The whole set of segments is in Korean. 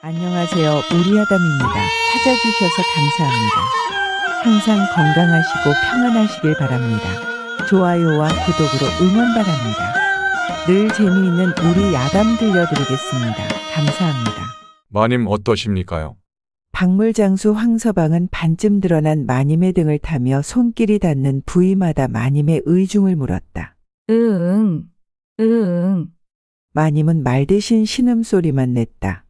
안녕하세요. 우리아담입니다. 찾아주셔서 감사합니다. 항상 건강하시고 평안하시길 바랍니다. 좋아요와 구독으로 응원 바랍니다. 늘 재미있는 우리 야담 들려드리겠습니다. 감사합니다. 마님 어떠십니까요? 박물장수 황서방은 반쯤 드러난 마님의 등을 타며 손길이 닿는 부위마다 마님의 의중을 물었다. 응, 응. 마님은 말 대신 신음소리만 냈다.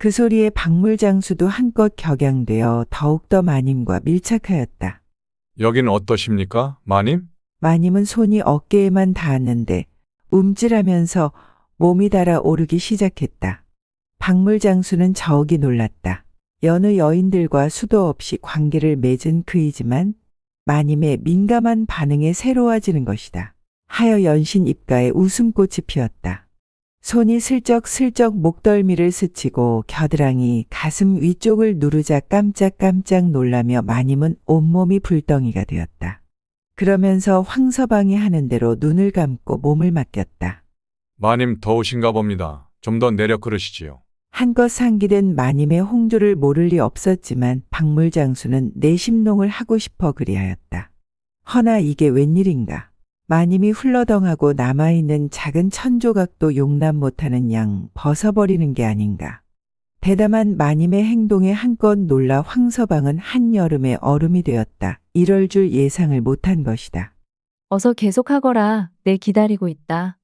그 소리에 박물장수도 한껏 격양되어 더욱더 마님과 밀착하였다. 여긴 어떠십니까, 마님? 마님은 손이 어깨에만 닿았는데 움찔하면서 몸이 달아오르기 시작했다. 박물장수는 저욱이 놀랐다. 여느 여인들과 수도 없이 관계를 맺은 그이지만 마님의 민감한 반응에 새로워지는 것이다. 하여 연신 입가에 웃음꽃이 피었다. 손이 슬쩍슬쩍 목덜미를 스치고 겨드랑이 가슴 위쪽을 누르자 깜짝깜짝 놀라며 마님은 온몸이 불덩이가 되었다. 그러면서 황서방이 하는 대로 눈을 감고 몸을 맡겼다. 마님 더우신가 봅니다. 좀 더 내려 그러시지요. 한껏 상기된 마님의 홍조를 모를 리 없었지만 박물장수는 내심농을 하고 싶어 그리하였다. 허나 이게 웬일인가. 마님이 훌러덩하고 남아있는 작은 천조각도 용납 못하는 양 벗어버리는 게 아닌가. 대담한 마님의 행동에 한껏 놀라 황서방은 한여름의 얼음이 되었다. 이럴 줄 예상을 못한 것이다. 어서 계속하거라. 내 기다리고 있다.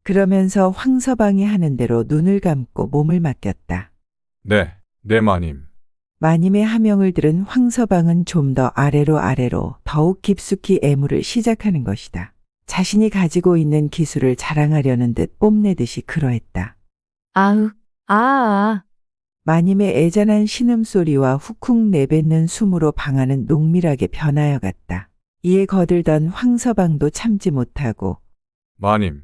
그러면서 황서방이 하는 대로 눈을 감고 몸을 맡겼다. 네, 마님. 마님의 하명을 들은 황서방은 좀 더 아래로 더욱 깊숙이 애무를 시작하는 것이다. 자신이 가지고 있는 기술을 자랑하려는 듯 뽐내듯이 그러했다. 아흑, 마님의 애잔한 신음소리와 훅훅 내뱉는 숨으로 방안은 농밀하게 변하여 갔다. 이에 거들던 황서방도 참지 못하고 마님.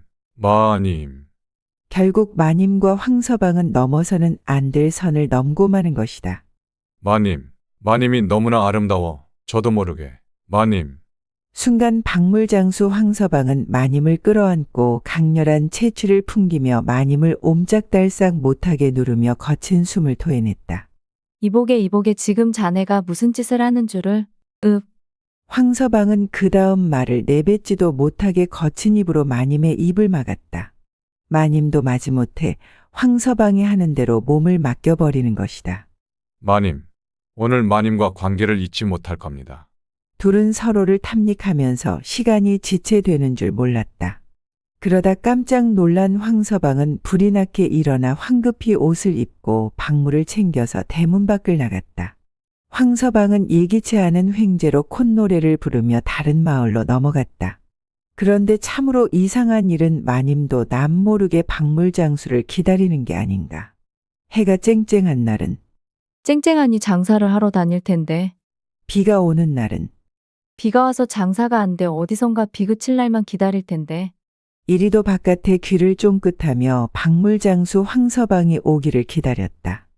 결국 마님과 황서방은 넘어서는 안 될 선을 넘고 마는 것이다. 마님이 너무나 아름다워. 저도 모르게. 마님. 순간 박물장수 황서방은 마님을 끌어안고 강렬한 채취를 풍기며 마님을 옴짝달싹 못하게 누르며 거친 숨을 토해냈다. 이보게 지금 자네가 무슨 짓을 하는 줄을. 황서방은 그 다음 말을 내뱉지도 못하게 거친 입으로 마님의 입을 막았다. 마님도 마지못해 황서방이 하는 대로 몸을 맡겨버리는 것이다. 마님. 오늘 마님과 관계를 잊지 못할 겁니다. 둘은 서로를 탐닉하면서 시간이 지체되는 줄 몰랐다. 그러다 깜짝 놀란 황서방은 불이 나게 일어나 황급히 옷을 입고 박물을 챙겨서 대문 밖을 나갔다. 황서방은 예기치 않은 횡재로 콧노래를 부르며 다른 마을로 넘어갔다. 그런데 참으로 이상한 일은 마님도 남모르게 박물장수를 기다리는 게 아닌가. 해가 쨍쨍한 날은, 쨍쨍하니 장사를 하러 다닐 텐데. 비가 오는 날은, 비가 와서 장사가 안 돼 어디선가 비 그칠 날만 기다릴 텐데. 이리도 바깥에 귀를 쫑긋하며 박물장수 황서방이 오기를 기다렸다.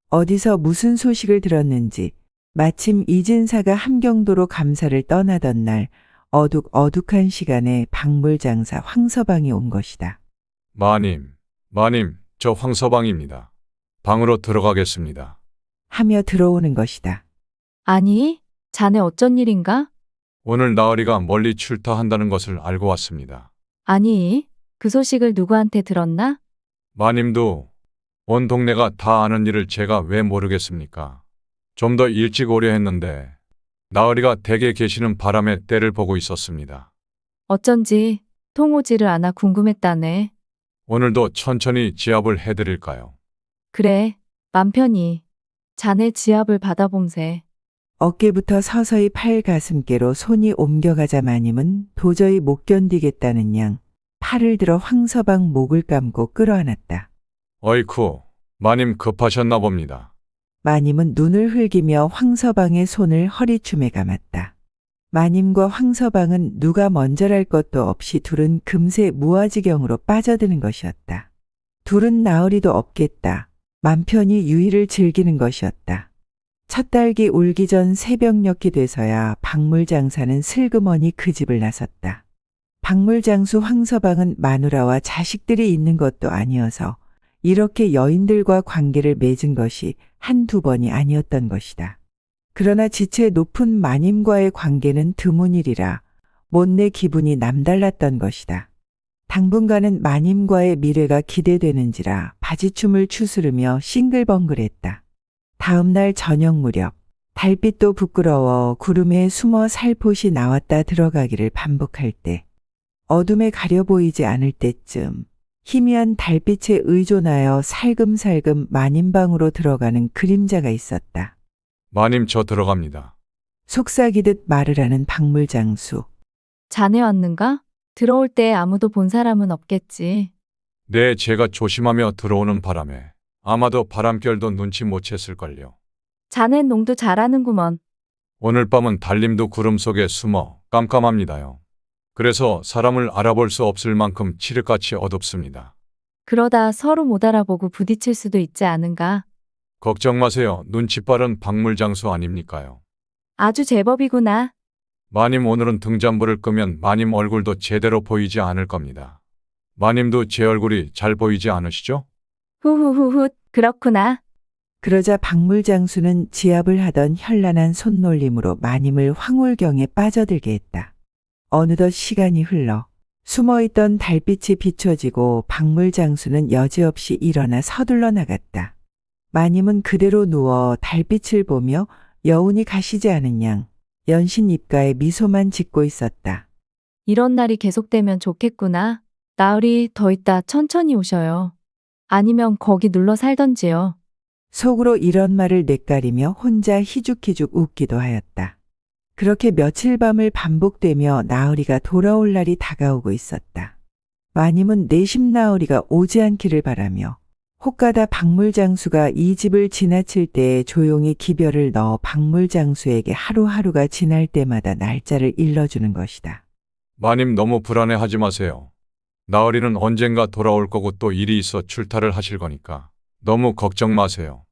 어디서 무슨 소식을 들었는지 마침 이진사가 함경도로 감사를 떠나던 날 어둑어둑한 시간에 박물장사 황서방이 온 것이다. 마님, 저 황서방입니다. 방으로 들어가겠습니다. 하며 들어오는 것이다. 아니, 자네 어쩐 일인가? 오늘 나으리가 멀리 출타한다는 것을 알고 왔습니다. 아니, 그 소식을 누구한테 들었나? 마님도 온 동네가 다 아는 일을 제가 왜 모르겠습니까? 좀 더 일찍 오려 했는데 나으리가 댁에 계시는 바람에 때를 보고 있었습니다. 어쩐지 통오지를 않아 궁금했다네. 오늘도 천천히 지압을 해드릴까요? 그래, 맘 편히. 자네 지압을 받아봄세. 어깨부터 서서히 팔 가슴께로 손이 옮겨가자 마님은 도저히 못 견디겠다는 양 팔을 들어 황서방 목을 감고 끌어안았다. 어이쿠, 마님 급하셨나 봅니다. 마님은 눈을 흘기며 황서방의 손을 허리춤에 감았다. 마님과 황서방은 누가 먼저랄 것도 없이 둘은 금세 무아지경으로 빠져드는 것이었다. 둘은 나으리도 없겠다. 맘 편히 유의를 즐기는 것이었다. 첫 딸기 울기 전 새벽녘이 돼서야 박물장사는 슬그머니 그 집을 나섰다. 박물장수 황서방은 마누라와 자식들이 있는 것도 아니어서 이렇게 여인들과 관계를 맺은 것이 한두 번이 아니었던 것이다. 그러나 지체 높은 마님과의 관계는 드문 일이라 못내 기분이 남달랐던 것이다. 당분간은 마님과의 미래가 기대되는지라 바지춤을 추스르며 싱글벙글했다. 다음 날 저녁 무렵 달빛도 부끄러워 구름에 숨어 살포시 나왔다 들어가기를 반복할 때 어둠에 가려 보이지 않을 때쯤 희미한 달빛에 의존하여 살금살금 마님방으로 들어가는 그림자가 있었다. 마님 저 들어갑니다. 속삭이듯 말을 하는 박물장수. 자네 왔는가? 들어올 때 아무도 본 사람은 없겠지. 네, 제가 조심하며 들어오는 바람에 아마도 바람결도 눈치 못 챘을걸요. 자넨 농도 잘하는구먼. 오늘 밤은 달님도 구름 속에 숨어 깜깜합니다요. 그래서 사람을 알아볼 수 없을 만큼 칠흑같이 어둡습니다. 그러다 서로 못 알아보고 부딪힐 수도 있지 않은가? 걱정 마세요. 눈치 빠른 박물장수 아닙니까요. 아주 제법이구나. 마님 오늘은 등잔불을 끄면 마님 얼굴도 제대로 보이지 않을 겁니다. 마님도 제 얼굴이 잘 보이지 않으시죠? 후후후후, 그렇구나. 그러자 박물장수는 지압을 하던 현란한 손놀림으로 마님을 황홀경에 빠져들게 했다. 어느덧 시간이 흘러 숨어있던 달빛이 비춰지고 박물장수는 여지없이 일어나 서둘러 나갔다. 마님은 그대로 누워 달빛을 보며 여운이 가시지 않은 양 연신 입가에 미소만 짓고 있었다. 이런 날이 계속되면 좋겠구나. 나으리 더 있다 천천히 오셔요. 아니면 거기 눌러 살던지요. 속으로 이런 말을 뇌까리며 혼자 희죽희죽 웃기도 하였다. 그렇게 며칠 밤을 반복되며 나으리가 돌아올 날이 다가오고 있었다. 마님은 내심 나으리가 오지 않기를 바라며 혹가다 박물장수가 이 집을 지나칠 때에 조용히 기별을 넣어 박물장수에게 하루하루가 지날 때마다 날짜를 일러주는 것이다. 마님 너무 불안해하지 마세요. 나으리는 언젠가 돌아올 거고 또 일이 있어 출타를 하실 거니까 너무 걱정 마세요.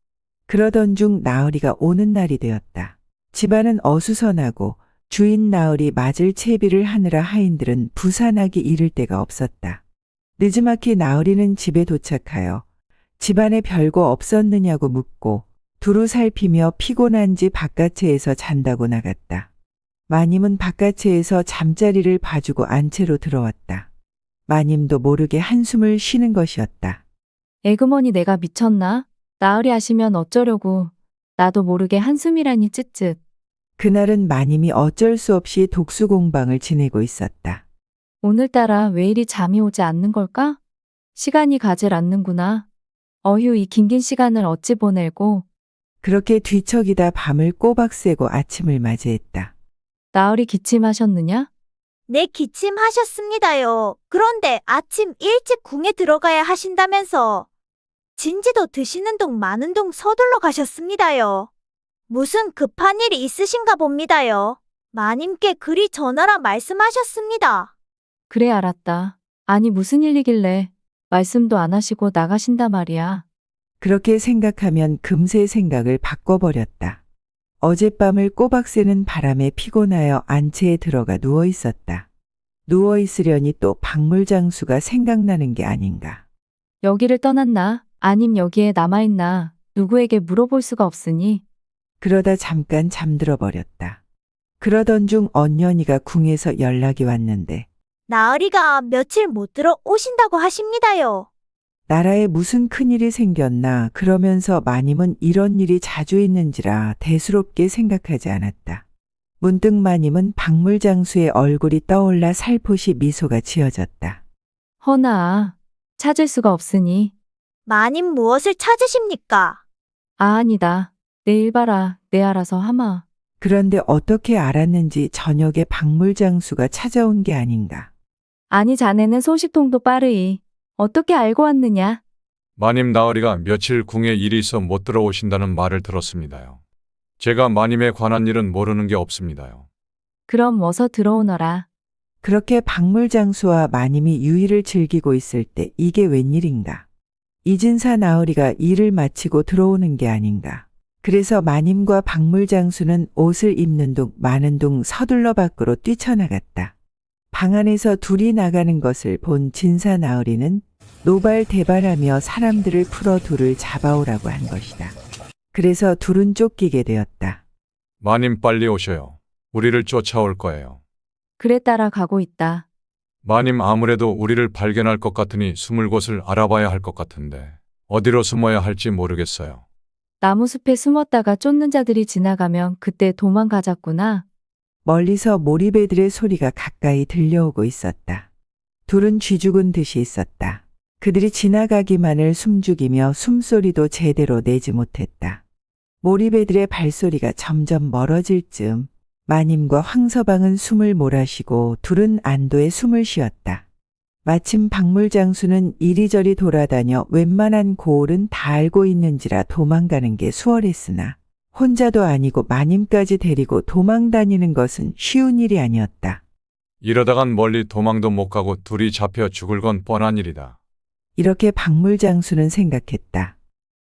그러던 중 나으리가 오는 날이 되었다. 집안은 어수선하고 주인 나으리 맞을 채비를 하느라 하인들은 부산하기 이를 데가 없었다. 늦지막히 나으리는 집에 도착하여 집안에 별거 없었느냐고 묻고 두루 살피며 피곤한지 바깥채에서 잔다고 나갔다. 마님은 바깥채에서 잠자리를 봐주고 안채로 들어왔다. 마님도 모르게 한숨을 쉬는 것이었다. 에그머니 내가 미쳤나? 나으리 아시면 어쩌려고. 나도 모르게 한숨이라니 쯧쯧. 그날은 마님이 어쩔 수 없이 독수 공방을 지내고 있었다. 오늘따라 왜 이리 잠이 오지 않는 걸까? 시간이 가질 않는구나. 어휴 이 긴긴 시간을 어찌 보내고. 그렇게 뒤척이다 밤을 꼬박 새고 아침을 맞이했다. 나으리 기침하셨느냐? 네, 기침하셨습니다요. 그런데 아침 일찍 궁에 들어가야 하신다면서 진지도 드시는 동 마는 동 서둘러 가셨습니다요. 무슨 급한 일이 있으신가 봅니다요. 마님께 그리 전하라 말씀하셨습니다. 그래 알았다. 아니 무슨 일이길래 말씀도 안 하시고 나가신다 말이야. 그렇게 생각하면 금세 생각을 바꿔버렸다. 어젯밤을 꼬박 새는 바람에 피곤하여 안채에 들어가 누워 있었다. 누워 있으려니 또 박물장수가 생각나는 게 아닌가. 여기를 떠났나? 아님 여기에 남아있나? 누구에게 물어볼 수가 없으니. 그러다 잠깐 잠들어 버렸다. 그러던 중 언년이가 궁에서 연락이 왔는데 나으리가 며칠 못 들어오신다고 하십니다요. 나라에 무슨 큰일이 생겼나 그러면서 마님은 이런 일이 자주 있는지라 대수롭게 생각하지 않았다. 문득 마님은 박물장수의 얼굴이 떠올라 살포시 미소가 지어졌다. 허나 찾을 수가 없으니. 마님 무엇을 찾으십니까? 아 아니다. 내일 봐라. 내 알아서 하마. 그런데 어떻게 알았는지 저녁에 박물장수가 찾아온 게 아닌가. 아니 자네는 소식통도 빠르이. 어떻게 알고 왔느냐? 마님 나으리가 며칠 궁에 일이 있어 못 들어오신다는 말을 들었습니다요. 제가 마님에 관한 일은 모르는 게 없습니다요. 그럼 어서 들어오너라. 그렇게 박물장수와 마님이 유의를 즐기고 있을 때 이게 웬일인가. 이진사 나으리가 일을 마치고 들어오는 게 아닌가. 그래서 마님과 박물장수는 옷을 입는 둥 마는 둥 서둘러 밖으로 뛰쳐나갔다. 방 안에서 둘이 나가는 것을 본 진사 나으리는 노발대발하며 사람들을 풀어 둘을 잡아오라고 한 것이다. 그래서 둘은 쫓기게 되었다. 마님 빨리 오셔요. 우리를 쫓아올 거예요. 그래 따라가고 있다. 마님 아무래도 우리를 발견할 것 같으니 숨을 곳을 알아봐야 할 것 같은데 어디로 숨어야 할지 모르겠어요. 나무숲에 숨었다가 쫓는 자들이 지나가면 그때 도망가자꾸나. 멀리서 몰입애들의 소리가 가까이 들려오고 있었다. 둘은 쥐죽은 듯이 있었다. 그들이 지나가기만을 숨죽이며 숨소리도 제대로 내지 못했다. 몰입애들의 발소리가 점점 멀어질 즈음 마님과 황서방은 숨을 몰아쉬고 둘은 안도의 숨을 쉬었다. 마침 박물장수는 이리저리 돌아다녀 웬만한 고을은 다 알고 있는지라 도망가는 게 수월했으나 혼자도 아니고 마님까지 데리고 도망 다니는 것은 쉬운 일이 아니었다. 이러다간 멀리 도망도 못 가고 둘이 잡혀 죽을 건 뻔한 일이다. 이렇게 박물장수는 생각했다.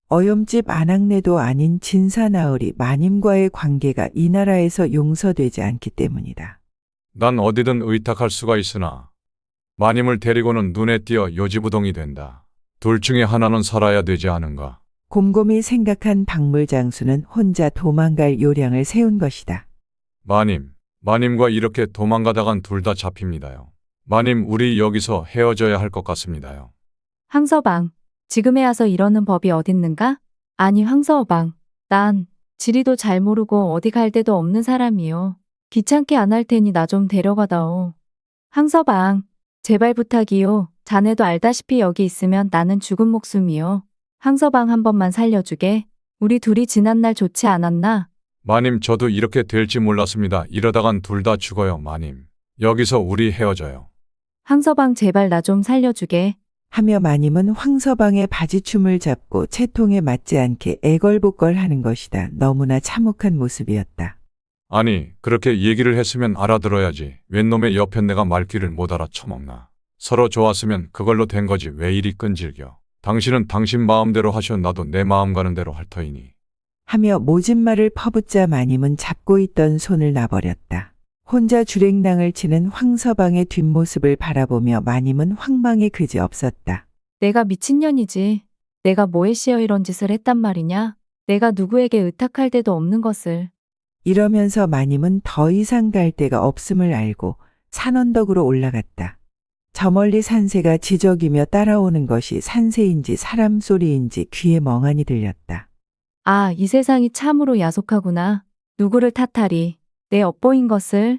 어염집 안악내도 아닌 진사나으리 마님과의 관계가 이 나라에서 용서되지 않기 때문이다. 난 어디든 의탁할 수가 있으나 마님을 데리고는 눈에 띄어 요지부동이 된다. 둘 중에 하나는 살아야 되지 않은가. 곰곰이 생각한 박물장수는 혼자 도망갈 요량을 세운 것이다. 마님과 이렇게 도망가다간 둘 다 잡힙니다요. 마님, 우리 여기서 헤어져야 할 것 같습니다요. 황서방, 지금에 와서 이러는 법이 어딨는가? 아니 황서방, 난 지리도 잘 모르고 어디 갈 데도 없는 사람이요. 귀찮게 안 할 테니 나 좀 데려가다오. 황서방, 제발 부탁이요. 자네도 알다시피 여기 있으면 나는 죽은 목숨이요. 황서방 한 번만 살려주게. 우리 둘이 지난날 좋지 않았나? 마님, 저도 이렇게 될지 몰랐습니다. 이러다간 둘 다 죽어요, 마님. 여기서 우리 헤어져요. 황서방 제발 나 좀 살려주게. 하며 마님은 황서방의 바지춤을 잡고 채통에 맞지 않게 애걸복걸하는 것이다. 너무나 참혹한 모습이었다. 아니, 그렇게 얘기를 했으면 알아들어야지. 웬 놈의 옆에 내가 말귀를 못 알아쳐먹나. 서로 좋았으면 그걸로 된 거지 왜 이리 끈질겨. 당신은 당신 마음대로 하셔. 나도 내 마음 가는 대로 할 터이니. 하며 모진말을 퍼붓자 마님은 잡고 있던 손을 놔버렸다. 혼자 주랭랑을 치는 황서방의 뒷모습을 바라보며 마님은 황망이 그지없었다. 내가 미친년이지. 내가 뭐에 씌어 이런 짓을 했단 말이냐? 내가 누구에게 의탁할 데도 없는 것을. 이러면서 마님은 더 이상 갈 데가 없음을 알고 산언덕으로 올라갔다. 저 멀리 산새가 지저귀며 따라오는 것이 산새인지 사람 소리인지 귀에 멍하니 들렸다. 아, 이 세상이 참으로 야속하구나. 누구를 탓하리. 내 엿보인 것을.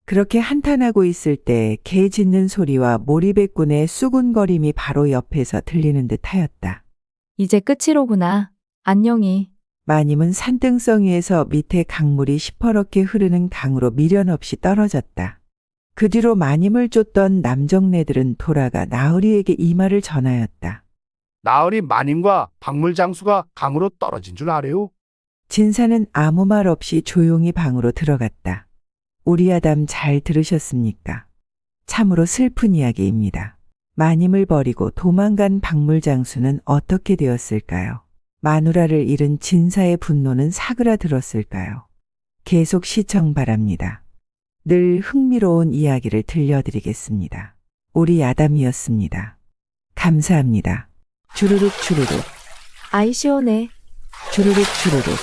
그렇게 한탄하고 있을 때 개 짖는 소리와 모리백군의 수군거림이 바로 옆에서 들리는 듯 하였다. 이제 끝이로구나. 안녕히. 마님은 산등성이에서 밑에 강물이 시퍼렇게 흐르는 강으로 미련 없이 떨어졌다. 그 뒤로 마님을 쫓던 남정네들은 돌아가 나으리에게 이 말을 전하였다. 나으리 마님과 박물장수가 강으로 떨어진 줄 아래요. 진사는 아무 말 없이 조용히 방으로 들어갔다. 우리 아담 잘 들으셨습니까? 참으로 슬픈 이야기입니다. 마님을 버리고 도망간 박물장수는 어떻게 되었을까요? 마누라를 잃은 진사의 분노는 사그라들었을까요? 계속 시청 바랍니다. 늘 흥미로운 이야기를 들려드리겠습니다. 우리 아담이었습니다. 감사합니다. 주르륵 주르륵 아이 시원해. 주르륵 주르륵.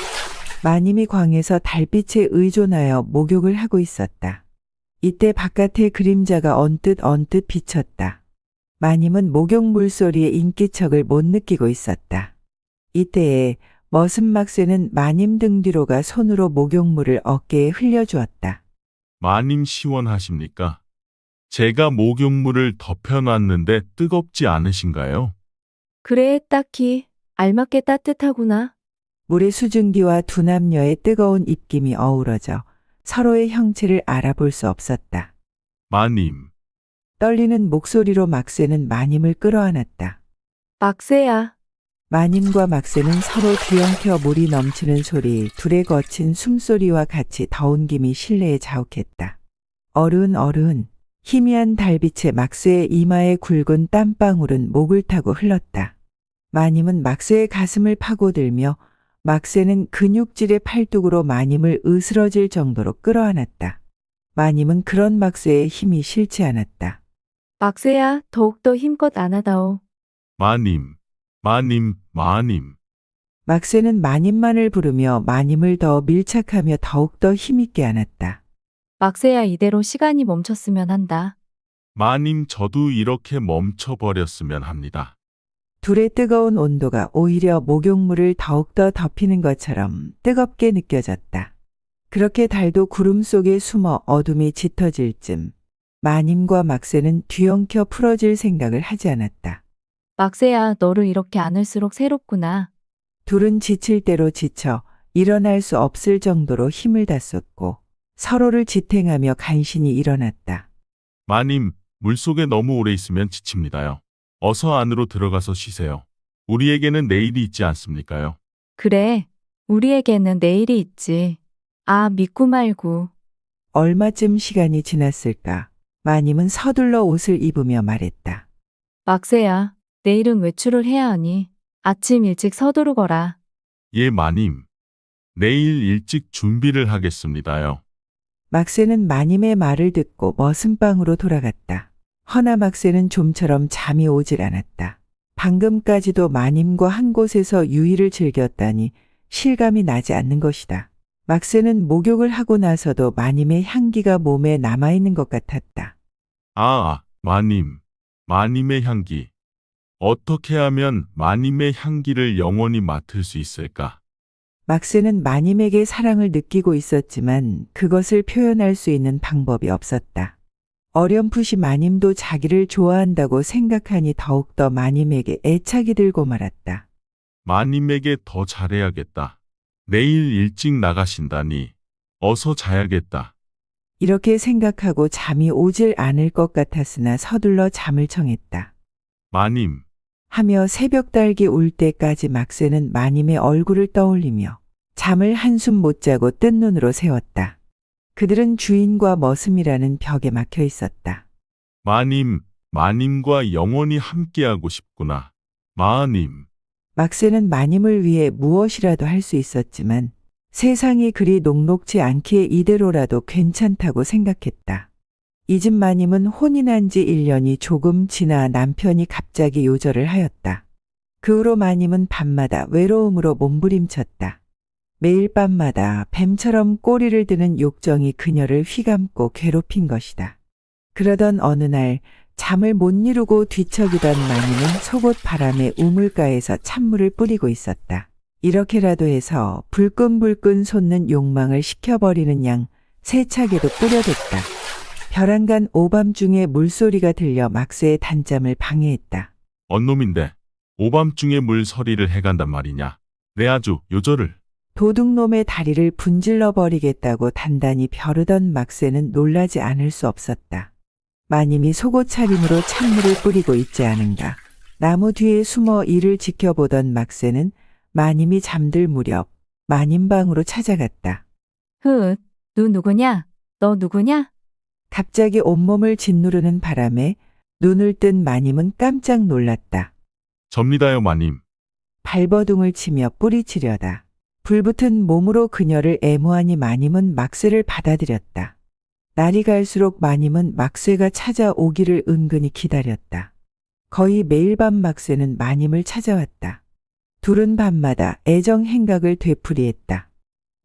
마님이 광에서 달빛에 의존하여 목욕을 하고 있었다. 이때 바깥의 그림자가 언뜻 비쳤다. 마님은 목욕 물소리의 인기척을 못 느끼고 있었다. 이때에 머슴막쇠는 마님 등 뒤로 가 손으로 목욕물을 어깨에 흘려주었다. 마님 시원하십니까? 제가 목욕물을 덮여놨는데 뜨겁지 않으신가요? 그래, 딱히. 알맞게 따뜻하구나. 물의 수증기와 두 남녀의 뜨거운 입김이 어우러져 서로의 형체를 알아볼 수 없었다. 마님, 떨리는 목소리로 막쇠는 마님을 끌어안았다. 막세야. 마님과 막쇠는 서로 뒤엉켜 물이 넘치는 소리, 둘의 거친 숨소리와 같이 더운 김이 실내에 자욱했다. 어른, 희미한 달빛에 막쇠의 이마에 굵은 땀방울은 목을 타고 흘렀다. 마님은 막쇠의 가슴을 파고들며 막쇠는 근육질의 팔뚝으로 마님을 으스러질 정도로 끌어안았다. 마님은 그런 막쇠의 힘이 싫지 않았다. 막세야, 더욱더 힘껏 안아다오. 마님, 마님, 마님. 막새는 마님만을 부르며 마님을 더 밀착하며 더욱더 힘있게 안았다. 막새야 이대로 시간이 멈췄으면 한다. 마님, 저도 이렇게 멈춰버렸으면 합니다. 둘의 뜨거운 온도가 오히려 목욕물을 더욱더 덮이는 것처럼 뜨겁게 느껴졌다. 그렇게 달도 구름 속에 숨어 어둠이 짙어질 즈음 마님과 막새는 뒤엉켜 풀어질 생각을 하지 않았다. 막새야 너를 이렇게 안을수록 새롭구나. 둘은 지칠 대로 지쳐 일어날 수 없을 정도로 힘을 다 쏟고 서로를 지탱하며 간신히 일어났다. 마님, 물속에 너무 오래 있으면 지칩니다요. 어서 안으로 들어가서 쉬세요. 우리에게는 내일이 있지 않습니까요? 그래, 우리에게는 내일이 있지. 아, 믿고 말고. 얼마쯤 시간이 지났을까? 마님은 서둘러 옷을 입으며 말했다. 막새야, 내일은 외출을 해야 하니 아침 일찍 서두르거라. 예, 마님. 내일 일찍 준비를 하겠습니다요. 막새는 마님의 말을 듣고 머슴방으로 돌아갔다. 허나 막새는 좀처럼 잠이 오질 않았다. 방금까지도 마님과 한 곳에서 유의를 즐겼다니 실감이 나지 않는 것이다. 막새는 목욕을 하고 나서도 마님의 향기가 몸에 남아있는 것 같았다. 마님. 마님의 향기. 어떻게 하면 마님의 향기를 영원히 맡을 수 있을까? 막새는 마님에게 사랑을 느끼고 있었지만 그것을 표현할 수 있는 방법이 없었다. 어렴풋이 마님도 자기를 좋아한다고 생각하니 더욱더 마님에게 애착이 들고 말았다. 마님에게 더 잘해야겠다. 내일 일찍 나가신다니 어서 자야겠다. 이렇게 생각하고 잠이 오질 않을 것 같았으나 서둘러 잠을 청했다. 마님, 하며 새벽 달기 울 때까지 막새는 마님의 얼굴을 떠올리며 잠을 한숨 못 자고 뜬 눈으로 세웠다. 그들은 주인과 머슴이라는 벽에 막혀 있었다. 마님, 마님과 영원히 함께하고 싶구나. 마님, 막새는 마님을 위해 무엇이라도 할 수 있었지만 세상이 그리 녹록지 않기에 이대로라도 괜찮다고 생각했다. 이 집 마님은 혼이 난 지 1년이 조금 지나 남편이 갑자기 요절을 하였다. 그 후로 마님은 밤마다 외로움으로 몸부림쳤다. 매일 밤마다 뱀처럼 꼬리를 드는 욕정이 그녀를 휘감고 괴롭힌 것이다. 그러던 어느 날 잠을 못 이루고 뒤척이던 마님은 속옷 바람에 우물가에서 찬물을 뿌리고 있었다. 이렇게라도 해서 불끈불끈 솟는 욕망을 식혀버리는 양 세차게도 뿌려댔다. 벼랑간 오밤중에 물소리가 들려 막새의 단잠을 방해했다. 언놈인데 오밤중에 물서리를 해간단 말이냐. 내 아주 요절을. 도둑놈의 다리를 분질러 버리겠다고 단단히 벼르던 막새는 놀라지 않을 수 없었다. 마님이 속옷 차림으로 찬물을 뿌리고 있지 않은가. 나무 뒤에 숨어 이를 지켜보던 막새는 마님이 잠들 무렵 마님 방으로 찾아갔다. 누 누구냐? 너 누구냐? 갑자기 온몸을 짓누르는 바람에 눈을 뜬 마님은 깜짝 놀랐다. 접니다요, 마님. 발버둥을 치며 뿌리치려다. 불붙은 몸으로 그녀를 애무하니 마님은 막새를 받아들였다. 날이 갈수록 마님은 막새가 찾아오기를 은근히 기다렸다. 거의 매일 밤 막새는 마님을 찾아왔다. 둘은 밤마다 애정 행각을 되풀이했다.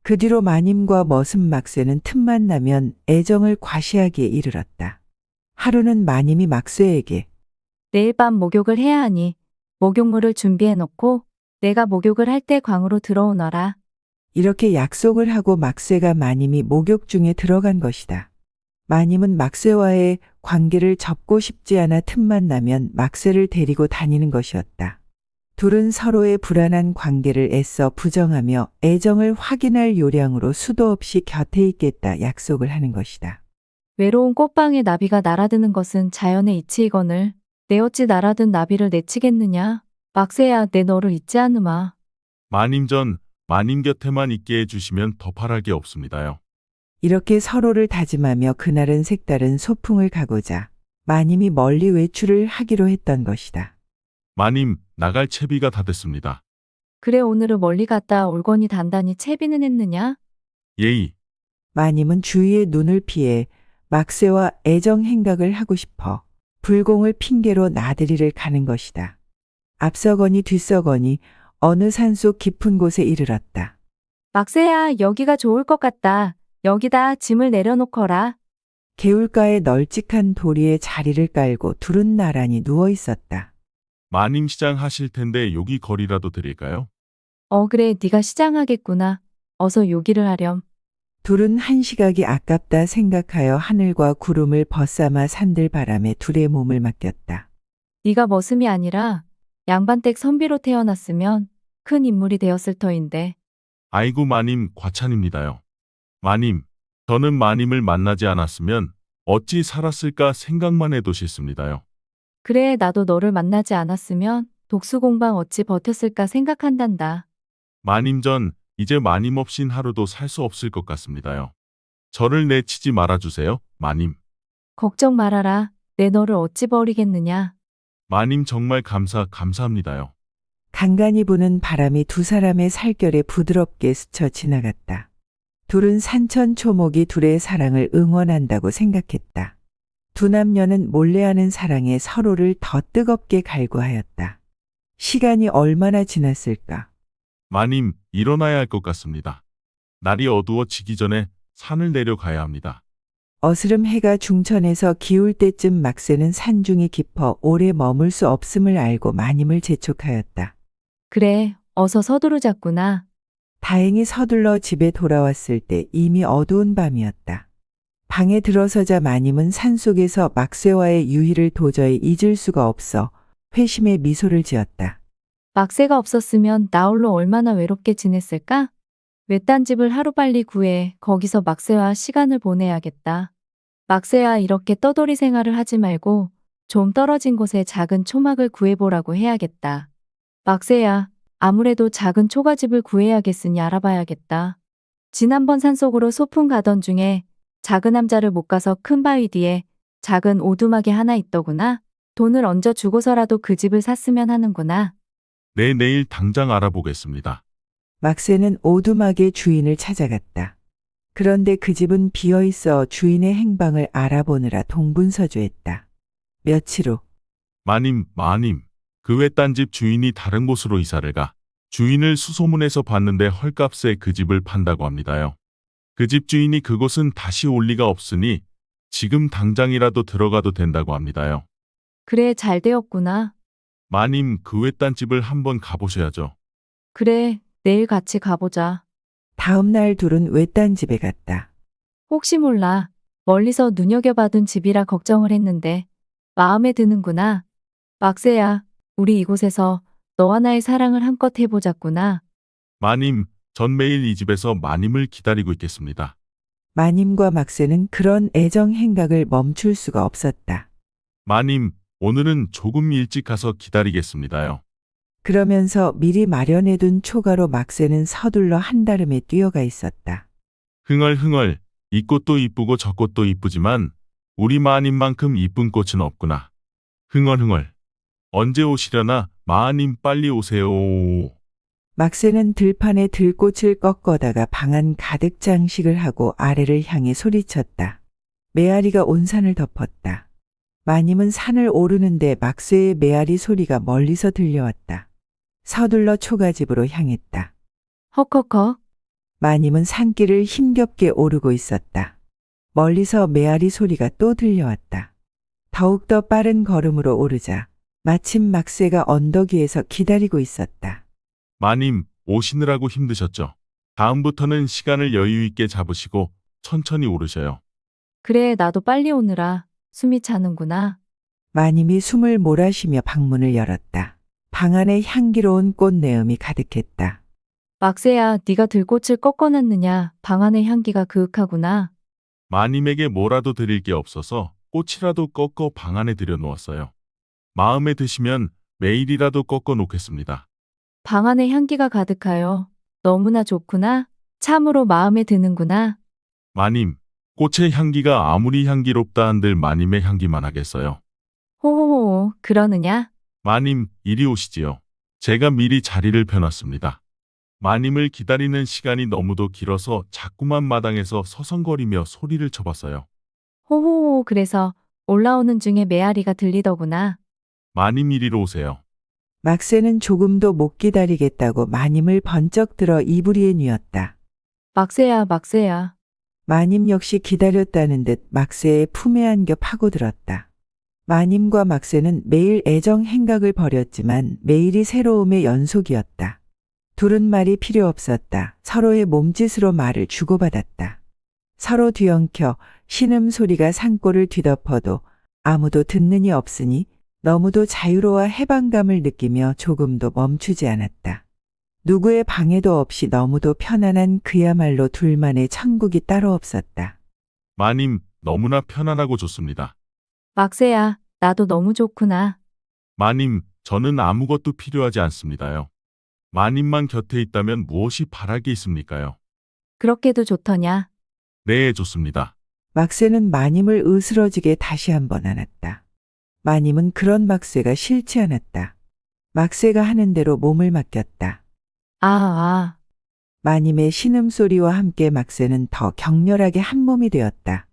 그 뒤로 마님과 머슴 막새는 틈만 나면 애정을 과시하기에 이르렀다. 하루는 마님이 막새에게 내일 밤 목욕을 해야 하니 목욕물을 준비해 놓고 내가 목욕을 할 때 광으로 들어오너라. 이렇게 약속을 하고 막새가 마님이 목욕 중에 들어간 것이다. 마님은 막새와의 관계를 접고 싶지 않아 틈만 나면 막새를 데리고 다니는 것이었다. 둘은 서로의 불안한 관계를 애써 부정하며 애정을 확인할 요량으로 수도 없이 곁에 있겠다 약속을 하는 것이다. 외로운 꽃방에 나비가 날아드는 것은 자연의 이치이거늘 내 어찌 날아든 나비를 내치겠느냐. 막새야 내 너를 잊지 않으마. 마님 마님 곁에만 있게 해주시면 더 바랄 게 없습니다요. 이렇게 서로를 다짐하며 그날은 색다른 소풍을 가고자 마님이 멀리 외출을 하기로 했던 것이다. 마님, 나갈 채비가 다 됐습니다. 그래 오늘은 멀리 갔다 올거니 단단히 채비는 했느냐? 예의. 마님은 주위의 눈을 피해 막새와 애정 행각을 하고 싶어 불공을 핑계로 나들이를 가는 것이다. 앞서거니 뒤서거니 어느 산속 깊은 곳에 이르렀다. 막세야, 여기가 좋을 것 같다. 여기다 짐을 내려놓거라. 개울가에 널찍한 도리에 자리를 깔고 둘은 나란히 누워 있었다. 마님 시장 하실 텐데 여기 거리라도 드릴까요? 그래, 네가 시장하겠구나. 어서 요기를 하렴. 둘은 한 시각이 아깝다 생각하여 하늘과 구름을 벗삼아 산들바람에 둘의 몸을 맡겼다. 네가 머슴이 아니라 양반댁 선비로 태어났으면 큰 인물이 되었을 터인데. 아이고 마님 과찬입니다요. 마님, 저는 마님을 만나지 않았으면 어찌 살았을까 생각만 해도 싫습니다요. 그래, 나도 너를 만나지 않았으면 독수공방 어찌 버텼을까 생각한단다. 마님 전 이제 마님 없인 하루도 살 수 없을 것 같습니다요. 저를 내치지 말아주세요, 마님. 걱정 말아라. 내 너를 어찌 버리겠느냐. 마님 정말 감사합니다요. 간간히 부는 바람이 두 사람의 살결에 부드럽게 스쳐 지나갔다. 둘은 산천초목이 둘의 사랑을 응원한다고 생각했다. 두 남녀는 몰래하는 사랑에 서로를 더 뜨겁게 갈구하였다. 시간이 얼마나 지났을까? 마님, 일어나야 할 것 같습니다. 날이 어두워지기 전에 산을 내려가야 합니다. 어스름 해가 중천에서 기울 때쯤 막새는 산중이 깊어 오래 머물 수 없음을 알고 마님을 재촉하였다. 그래, 어서 서두르자꾸나. 다행히 서둘러 집에 돌아왔을 때 이미 어두운 밤이었다. 방에 들어서자 마님은 산속에서 막새와의 유희를 도저히 잊을 수가 없어 회심의 미소를 지었다. 막새가 없었으면 나 홀로 얼마나 외롭게 지냈을까? 외딴 집을 하루빨리 구해 거기서 막새와 시간을 보내야겠다. 막새야, 이렇게 떠돌이 생활을 하지 말고 좀 떨어진 곳에 작은 초막을 구해보라고 해야겠다. 막새야, 아무래도 작은 초가집을 구해야겠으니 알아봐야겠다. 지난번 산속으로 소풍 가던 중에 작은 남자를 못 가서 큰 바위 뒤에 작은 오두막이 하나 있더구나. 돈을 얹어 주고서라도 그 집을 샀으면 하는구나. 네, 내일 당장 알아보겠습니다. 막새는 오두막의 주인을 찾아갔다. 그런데 그 집은 비어 있어 주인의 행방을 알아보느라 동분서주했다. 며칠 후 마님, 그 외딴 집 주인이 다른 곳으로 이사를 가 주인을 수소문해서 봤는데 헐값에 그 집을 판다고 합니다요. 그 집 주인이 그곳은 다시 올 리가 없으니 지금 당장이라도 들어가도 된다고 합니다요. 그래, 잘 되었구나. 마님, 그 외딴 집을 한번 가보셔야죠. 그래, 내일 같이 가보자. 다음 날 둘은 외딴 집에 갔다. 혹시 몰라. 멀리서 눈여겨봐둔 집이라 걱정을 했는데 마음에 드는구나. 막새야, 우리 이곳에서 너와 나의 사랑을 한껏 해보자꾸나. 마님, 전 매일 이 집에서 마님을 기다리고 있겠습니다. 마님과 막새는 그런 애정 행각을 멈출 수가 없었다. 마님, 오늘은 조금 일찍 가서 기다리겠습니다요. 그러면서 미리 마련해둔 초가로 막새는 서둘러 한다름에 뛰어가 있었다. 흥얼흥얼, 이 꽃도 이쁘고 저 꽃도 이쁘지만 우리 마님만큼 이쁜 꽃은 없구나. 흥얼흥얼, 언제 오시려나? 마님 빨리 오세요. 막새는 들판에 들꽃을 꺾어다가 방안 가득 장식을 하고 아래를 향해 소리쳤다. 메아리가 온 산을 덮었다. 마님은 산을 오르는데 막새의 메아리 소리가 멀리서 들려왔다. 서둘러 초가집으로 향했다. 헉헉헉. 마님은 산길을 힘겹게 오르고 있었다. 멀리서 메아리 소리가 또 들려왔다. 더욱더 빠른 걸음으로 오르자 마침 막새가 언덕 위에서 기다리고 있었다. 마님, 오시느라고 힘드셨죠? 다음부터는 시간을 여유 있게 잡으시고 천천히 오르셔요. 그래, 나도 빨리 오느라 숨이 차는구나. 마님이 숨을 몰아쉬며 방문을 열었다. 방 안에 향기로운 꽃내음이 가득했다. 막새야, 네가 들꽃을 꺾어놨느냐? 방 안의 향기가 그윽하구나. 마님에게 뭐라도 드릴 게 없어서 꽃이라도 꺾어 방 안에 들여놓았어요. 마음에 드시면 매일이라도 꺾어 놓겠습니다. 방 안에 향기가 가득하여 너무나 좋구나. 참으로 마음에 드는구나. 마님, 꽃의 향기가 아무리 향기롭다 한들 마님의 향기만 하겠어요. 호호호, 그러느냐? 마님, 이리 오시지요. 제가 미리 자리를 펴놨습니다. 마님을 기다리는 시간이 너무도 길어서 자꾸만 마당에서 서성거리며 소리를 쳐봤어요. 호호호, 그래서 올라오는 중에 메아리가 들리더구나. 마님 이리로 오세요. 막새는 조금도 못 기다리겠다고 마님을 번쩍 들어 이부리에 뉘었다. 막새야, 막새야. 마님 역시 기다렸다는 듯 막새의 품에 안겨 파고들었다. 마님과 막새는 매일 애정 행각을 벌였지만 매일이 새로움의 연속이었다. 둘은 말이 필요 없었다. 서로의 몸짓으로 말을 주고받았다. 서로 뒤엉켜 신음소리가 산골을 뒤덮어도 아무도 듣는 이 없으니 너무도 자유로워 해방감을 느끼며 조금도 멈추지 않았다. 누구의 방해도 없이 너무도 편안한 그야말로 둘만의 천국이 따로 없었다. 마님, 너무나 편안하고 좋습니다. 막새야, 나도 너무 좋구나. 마님, 저는 아무것도 필요하지 않습니다요. 마님만 곁에 있다면 무엇이 바랄 게 있습니까요? 그렇게도 좋더냐? 네, 좋습니다. 막새는 마님을 으스러지게 다시 한번 안았다. 마님은 그런 막새가 싫지 않았다. 막새가 하는 대로 몸을 맡겼다. 아. 마님의 신음소리와 함께 막새는 더 격렬하게 한 몸이 되었다.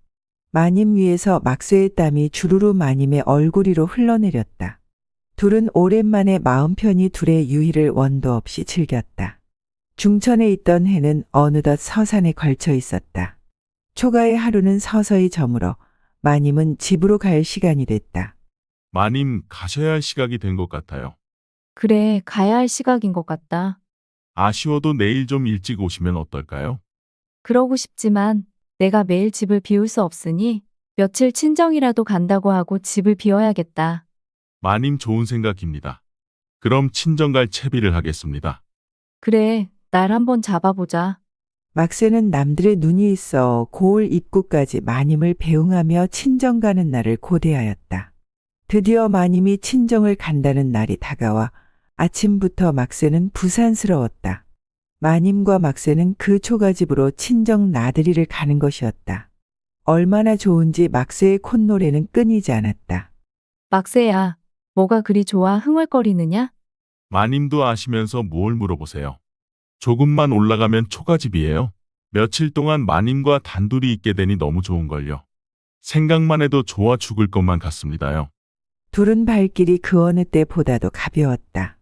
마님 위에서 막새의 땀이 주르르 마님의 얼굴 위로 흘러내렸다. 둘은 오랜만에 마음 편히 둘의 유희를 원도 없이 즐겼다. 중천에 있던 해는 어느덧 서산에 걸쳐 있었다. 초가의 하루는 서서히 저물어 마님은 집으로 갈 시간이 됐다. 마님, 가셔야 할 시각이 된 것 같아요. 그래, 가야 할 시각인 것 같다. 아쉬워도 내일 좀 일찍 오시면 어떨까요? 그러고 싶지만 내가 매일 집을 비울 수 없으니 며칠 친정이라도 간다고 하고 집을 비워야겠다. 마님 좋은 생각입니다. 그럼 친정 갈 채비를 하겠습니다. 그래, 날 한번 잡아보자. 막새는 남들의 눈이 있어 고을 입구까지 마님을 배웅하며 친정 가는 날을 고대하였다. 드디어 마님이 친정을 간다는 날이 다가와 아침부터 막새는 부산스러웠다. 마님과 막새는 그 초가집으로 친정 나들이를 가는 것이었다. 얼마나 좋은지 막새의 콧노래는 끊이지 않았다. 막새야, 뭐가 그리 좋아 흥얼거리느냐? 마님도 아시면서 뭘 물어보세요. 조금만 올라가면 초가집이에요. 며칠 동안 마님과 단둘이 있게 되니 너무 좋은걸요. 생각만 해도 좋아 죽을 것만 같습니다요. 둘은 발길이 그 어느 때보다도 가벼웠다.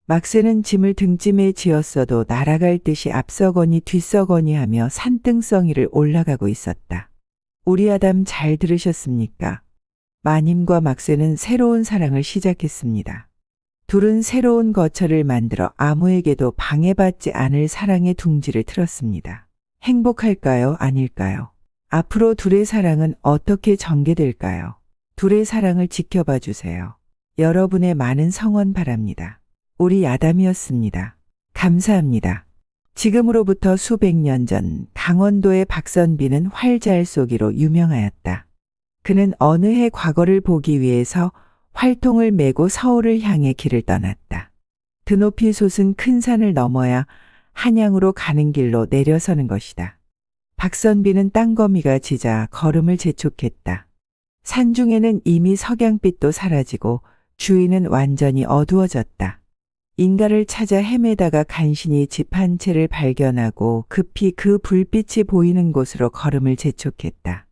막새는 짐을 등짐에 지었어도 날아갈 듯이 앞서거니 뒤서거니 하며 산등성이를 올라가고 있었다. 우리 아담 잘 들으셨습니까? 마님과 막새는 새로운 사랑을 시작했습니다. 둘은 새로운 거처를 만들어 아무에게도 방해받지 않을 사랑의 둥지를 틀었습니다. 행복할까요? 아닐까요? 앞으로 둘의 사랑은 어떻게 전개될까요? 둘의 사랑을 지켜봐 주세요. 여러분의 많은 성원 바랍니다. 우리 야담이었습니다. 감사합니다. 지금으로부터 수백 년 전 강원도의 박선비는 활잘 쏘기로 유명하였다. 그는 어느 해 과거를 보기 위해서 활통을 메고 서울을 향해 길을 떠났다. 드높이 솟은 큰 산을 넘어야 한양으로 가는 길로 내려서는 것이다. 박선비는 땅거미가 지자 걸음을 재촉했다. 산중에는 이미 석양빛도 사라지고 주위는 완전히 어두워졌다. 인가를 찾아 헤매다가 간신히 집 한 채를 발견하고 급히 그 불빛이 보이는 곳으로 걸음을 재촉했다.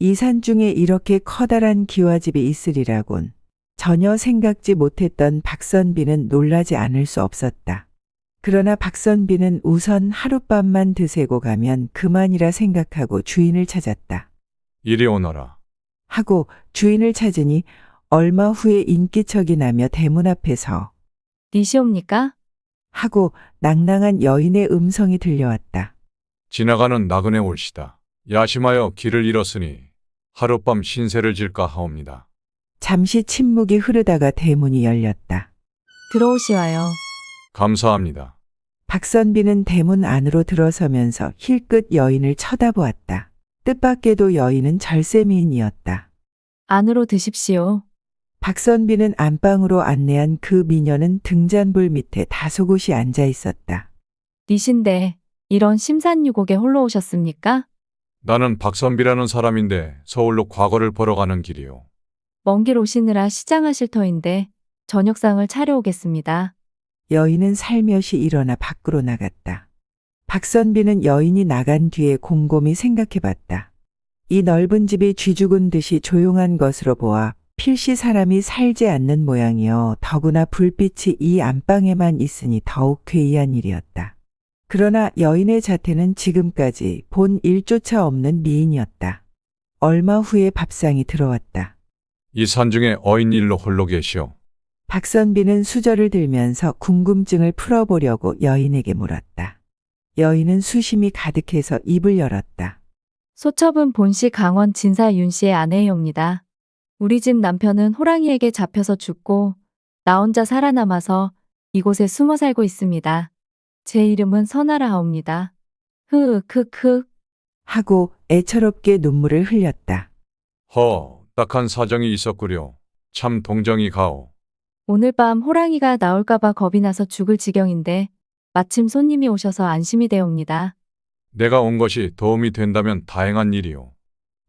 이 산중에 이렇게 커다란 기와집이 있으리라곤 전혀 생각지 못했던 박선비는 놀라지 않을 수 없었다. 그러나 박선비는 우선 하룻밤만 드세고 가면 그만이라 생각하고 주인을 찾았다. 이리 오너라. 하고 주인을 찾으니 얼마 후에 인기척이 나며 대문 앞에서 니시옵니까? 하고 낭낭한 여인의 음성이 들려왔다. 지나가는 나그네 올시다. 야심하여 길을 잃었으니 하룻밤 신세를 질까 하옵니다. 잠시 침묵이 흐르다가 대문이 열렸다. 들어오시와요. 감사합니다. 박선비는 대문 안으로 들어서면서 힐끗 여인을 쳐다보았다. 뜻밖에도 여인은 절세미인이었다. 안으로 드십시오. 박선비는 안방으로 안내한 그 미녀는 등잔불 밑에 다소곳이 앉아 있었다. 니신데 이런 심산유곡에 홀로 오셨습니까? 나는 박선비라는 사람인데 서울로 과거를 보러 가는 길이요. 먼 길 오시느라 시장하실 터인데 저녁상을 차려오겠습니다. 여인은 살며시 일어나 밖으로 나갔다. 박선비는 여인이 나간 뒤에 곰곰이 생각해봤다. 이 넓은 집이 쥐죽은 듯이 조용한 것으로 보아 필시 사람이 살지 않는 모양이요. 더구나 불빛이 이 안방에만 있으니 더욱 괴이한 일이었다. 그러나 여인의 자태는 지금까지 본 일조차 없는 미인이었다. 얼마 후에 밥상이 들어왔다. 이 산중에 어인일로 홀로 계시오. 박선비는 수저를 들면서 궁금증을 풀어보려고 여인에게 물었다. 여인은 수심이 가득해서 입을 열었다. 소첩은 본시 강원 진사 윤 씨의 아내이옵니다. 우리 집 남편은 호랑이에게 잡혀서 죽고 나 혼자 살아남아서 이곳에 숨어 살고 있습니다. 제 이름은 선아라하옵니다. 크크 하고 애처롭게 눈물을 흘렸다. 딱한 사정이 있었구려. 참 동정이 가오. 오늘 밤 호랑이가 나올까봐 겁이 나서 죽을 지경인데 마침 손님이 오셔서 안심이 되옵니다. 내가 온 것이 도움이 된다면 다행한 일이오.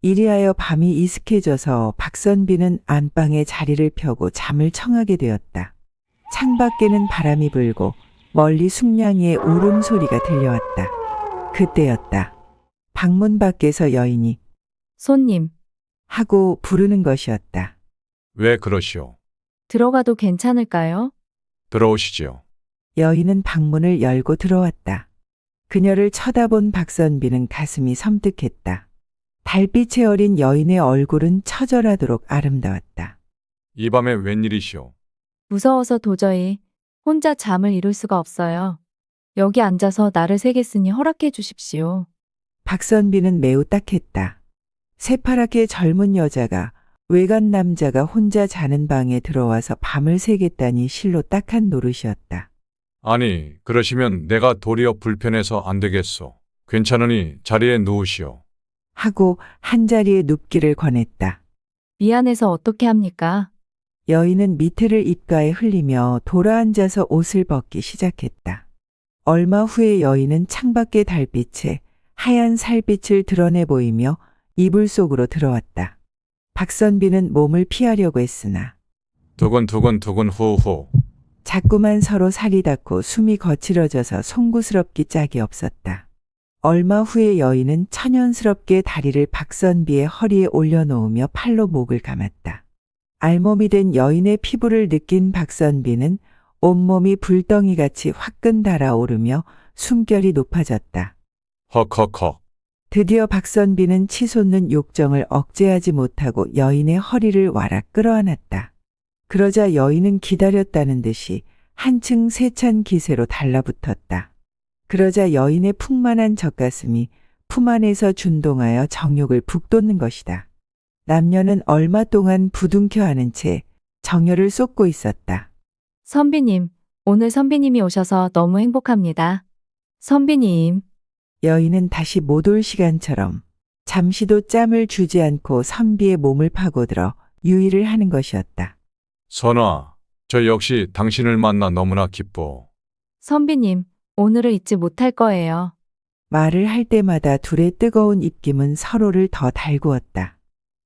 이리하여 밤이 이슥해져서 박선비는 안방에 자리를 펴고 잠을 청하게 되었다. 창밖에는 바람이 불고 멀리 숨냥이의 울음소리가 들려왔다. 그때였다. 방문 밖에서 여인이 손님, 하고 부르는 것이었다. 왜 그러시오? 들어가도 괜찮을까요? 들어오시지요. 여인은 방문을 열고 들어왔다. 그녀를 쳐다본 박선비는 가슴이 섬뜩했다. 달빛에 어린 여인의 얼굴은 처절하도록 아름다웠다. 이 밤에 웬일이시오? 무서워서 도저히 혼자 잠을 이룰 수가 없어요. 여기 앉아서 나를 새겠으니 허락해 주십시오. 박선비는 매우 딱했다. 새파랗게 젊은 여자가 외간 남자가 혼자 자는 방에 들어와서 밤을 새겠다니 실로 딱한 노릇이었다. 아니, 그러시면 내가 도리어 불편해서 안 되겠소. 괜찮으니 자리에 누우시오. 하고 한자리에 눕기를 권했다. 미안해서 어떻게 합니까? 여인은 밑에를 입가에 흘리며 돌아앉아서 옷을 벗기 시작했다. 얼마 후에 여인은 창밖의 달빛에 하얀 살빛을 드러내 보이며 이불 속으로 들어왔다. 박선비는 몸을 피하려고 했으나 두근두근 후후. 자꾸만 서로 살이 닿고 숨이 거칠어져서 송구스럽기 짝이 없었다. 얼마 후에 여인은 천연스럽게 다리를 박선비의 허리에 올려놓으며 팔로 목을 감았다. 알몸이 된 여인의 피부를 느낀 박선비는 온몸이 불덩이같이 화끈 달아오르며 숨결이 높아졌다. 헉헉헉. 드디어 박선비는 치솟는 욕정을 억제하지 못하고 여인의 허리를 와락 끌어안았다. 그러자 여인은 기다렸다는 듯이 한층 세찬 기세로 달라붙었다. 그러자 여인의 풍만한 젖가슴이 품 안에서 준동하여 정욕을 북돋는 것이다. 남녀는 얼마 동안 부둥켜 안은 채 정열을 쏟고 있었다. 선비님, 오늘 선비님이 오셔서 너무 행복합니다. 선비님, 여인은 다시 못 올 시간처럼 잠시도 짬을 주지 않고 선비의 몸을 파고들어 유의를 하는 것이었다. 선아, 저 역시 당신을 만나 너무나 기뻐. 선비님, 오늘을 잊지 못할 거예요. 말을 할 때마다 둘의 뜨거운 입김은 서로를 더 달구었다.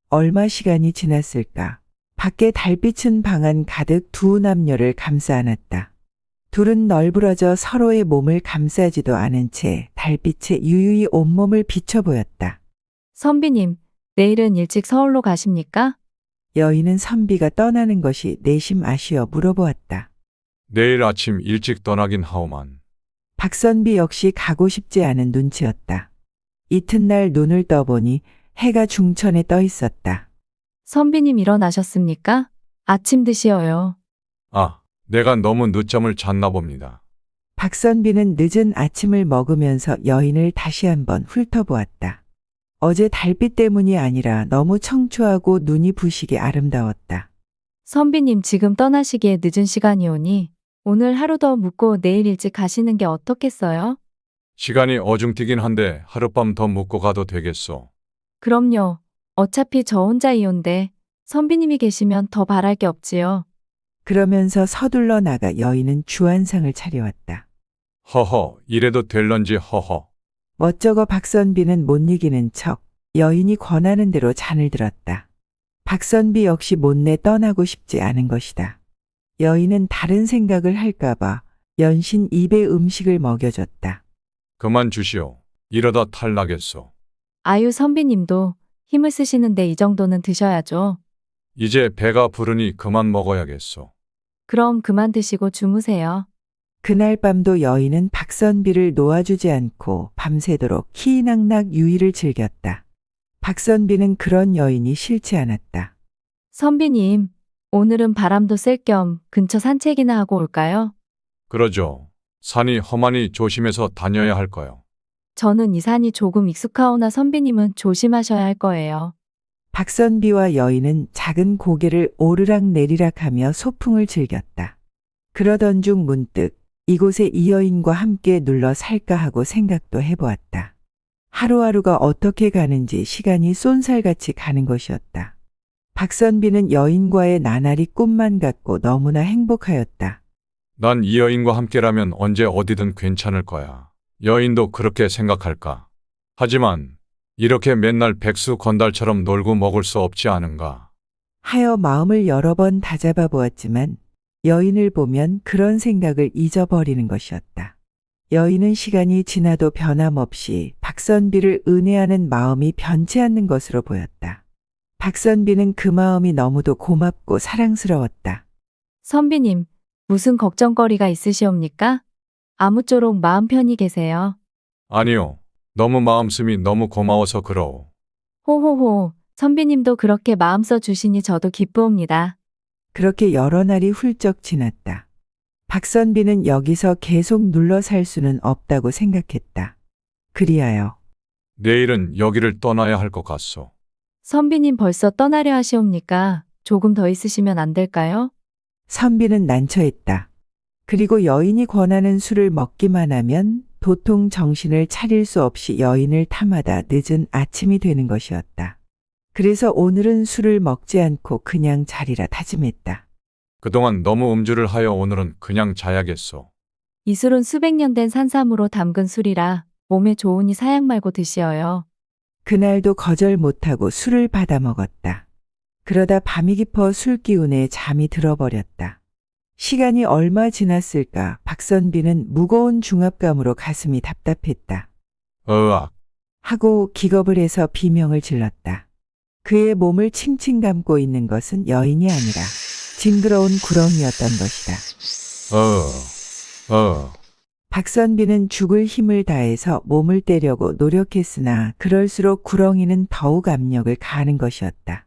얼마 시간이 지났을까? 밖에 달빛은 방 안 가득 두 남녀를 감싸 안았다. 둘은 널브러져 서로의 몸을 감싸지도 않은 채 달빛에 유유히 온몸을 비춰 보였다. 선비님, 내일은 일찍 서울로 가십니까? 여인은 선비가 떠나는 것이 내심 아쉬워 물어보았다. 내일 아침 일찍 떠나긴 하오만. 박선비 역시 가고 싶지 않은 눈치였다. 이튿날 눈을 떠보니 해가 중천에 떠 있었다. 선비님 일어나셨습니까? 아침 드시어요. 아, 내가 너무 늦잠을 잤나 봅니다. 박선비는 늦은 아침을 먹으면서 여인을 다시 한번 훑어보았다. 어제 달빛 때문이 아니라 너무 청초하고 눈이 부시게 아름다웠다. 선비님 지금 떠나시기에 늦은 시간이오니 오늘 하루 더 묵고 내일 일찍 가시는 게 어떻겠어요? 시간이 어중뛰긴 한데 하룻밤 더 묵고 가도 되겠소. 그럼요. 어차피 저 혼자이온데 선비님이 계시면 더 바랄 게 없지요. 그러면서 서둘러 나가 여인은 주안상을 차려왔다. 허허, 이래도 될런지 허허. 멋쩍어 박선비는 못 이기는 척 여인이 권하는 대로 잔을 들었다. 박선비 역시 못내 떠나고 싶지 않은 것이다. 여인은 다른 생각을 할까봐 연신 입에 음식을 먹여줬다. 그만 주시오. 이러다 탈나겠소. 아유 선비님도 힘을 쓰시는데 이 정도는 드셔야죠. 이제 배가 부르니 그만 먹어야겠소. 그럼 그만 드시고 주무세요. 그날 밤도 여인은 박선비를 놓아주지 않고 밤새도록 희낙낙 유의를 즐겼다. 박선비는 그런 여인이 싫지 않았다. 선비님, 오늘은 바람도 쐴 겸 근처 산책이나 하고 올까요? 그러죠. 산이 험하니 조심해서 다녀야 할 거요. 저는 이 산이 조금 익숙하오나 선비님은 조심하셔야 할 거예요. 박선비와 여인은 작은 고개를 오르락 내리락 하며 소풍을 즐겼다. 그러던 중 문득 이곳에 이 여인과 함께 눌러 살까 하고 생각도 해보았다. 하루하루가 어떻게 가는지 시간이 쏜살같이 가는 것이었다. 박선비는 여인과의 나날이 꿈만 같고 너무나 행복하였다. 난 이 여인과 함께라면 언제 어디든 괜찮을 거야. 여인도 그렇게 생각할까? 하지만 이렇게 맨날 백수 건달처럼 놀고 먹을 수 없지 않은가? 하여 마음을 여러 번 다잡아 보았지만 여인을 보면 그런 생각을 잊어버리는 것이었다. 여인은 시간이 지나도 변함없이 박선비를 은혜하는 마음이 변치 않는 것으로 보였다. 박선비는 그 마음이 너무도 고맙고 사랑스러웠다. 선비님, 무슨 걱정거리가 있으시옵니까? 아무쪼록 마음 편히 계세요. 아니요. 너무 마음씀이 너무 고마워서 그러오. 호호호, 선비님도 그렇게 마음 써 주시니 저도 기쁘옵니다. 그렇게 여러 날이 훌쩍 지났다. 박선비는 여기서 계속 눌러 살 수는 없다고 생각했다. 그리하여 내일은 여기를 떠나야 할 것 같소. 선비님 벌써 떠나려 하시옵니까? 조금 더 있으시면 안 될까요? 선비는 난처했다. 그리고 여인이 권하는 술을 먹기만 하면 도통 정신을 차릴 수 없이 여인을 탐하다 늦은 아침이 되는 것이었다. 그래서 오늘은 술을 먹지 않고 그냥 자리라 다짐했다. 그동안 너무 음주를 하여 오늘은 그냥 자야겠소. 이 술은 수백 년 된 산삼으로 담근 술이라 몸에 좋으니 사양 말고 드시어요. 그날도 거절 못하고 술을 받아 먹었다. 그러다 밤이 깊어 술 기운에 잠이 들어버렸다. 시간이 얼마 지났을까 박선비는 무거운 중압감으로 가슴이 답답했다. 으악. 하고 기겁을 해서 비명을 질렀다. 그의 몸을 칭칭 감고 있는 것은 여인이 아니라 징그러운 구렁이였던 것이다. 박선비는 죽을 힘을 다해서 몸을 떼려고 노력했으나 그럴수록 구렁이는 더욱 압력을 가하는 것이었다.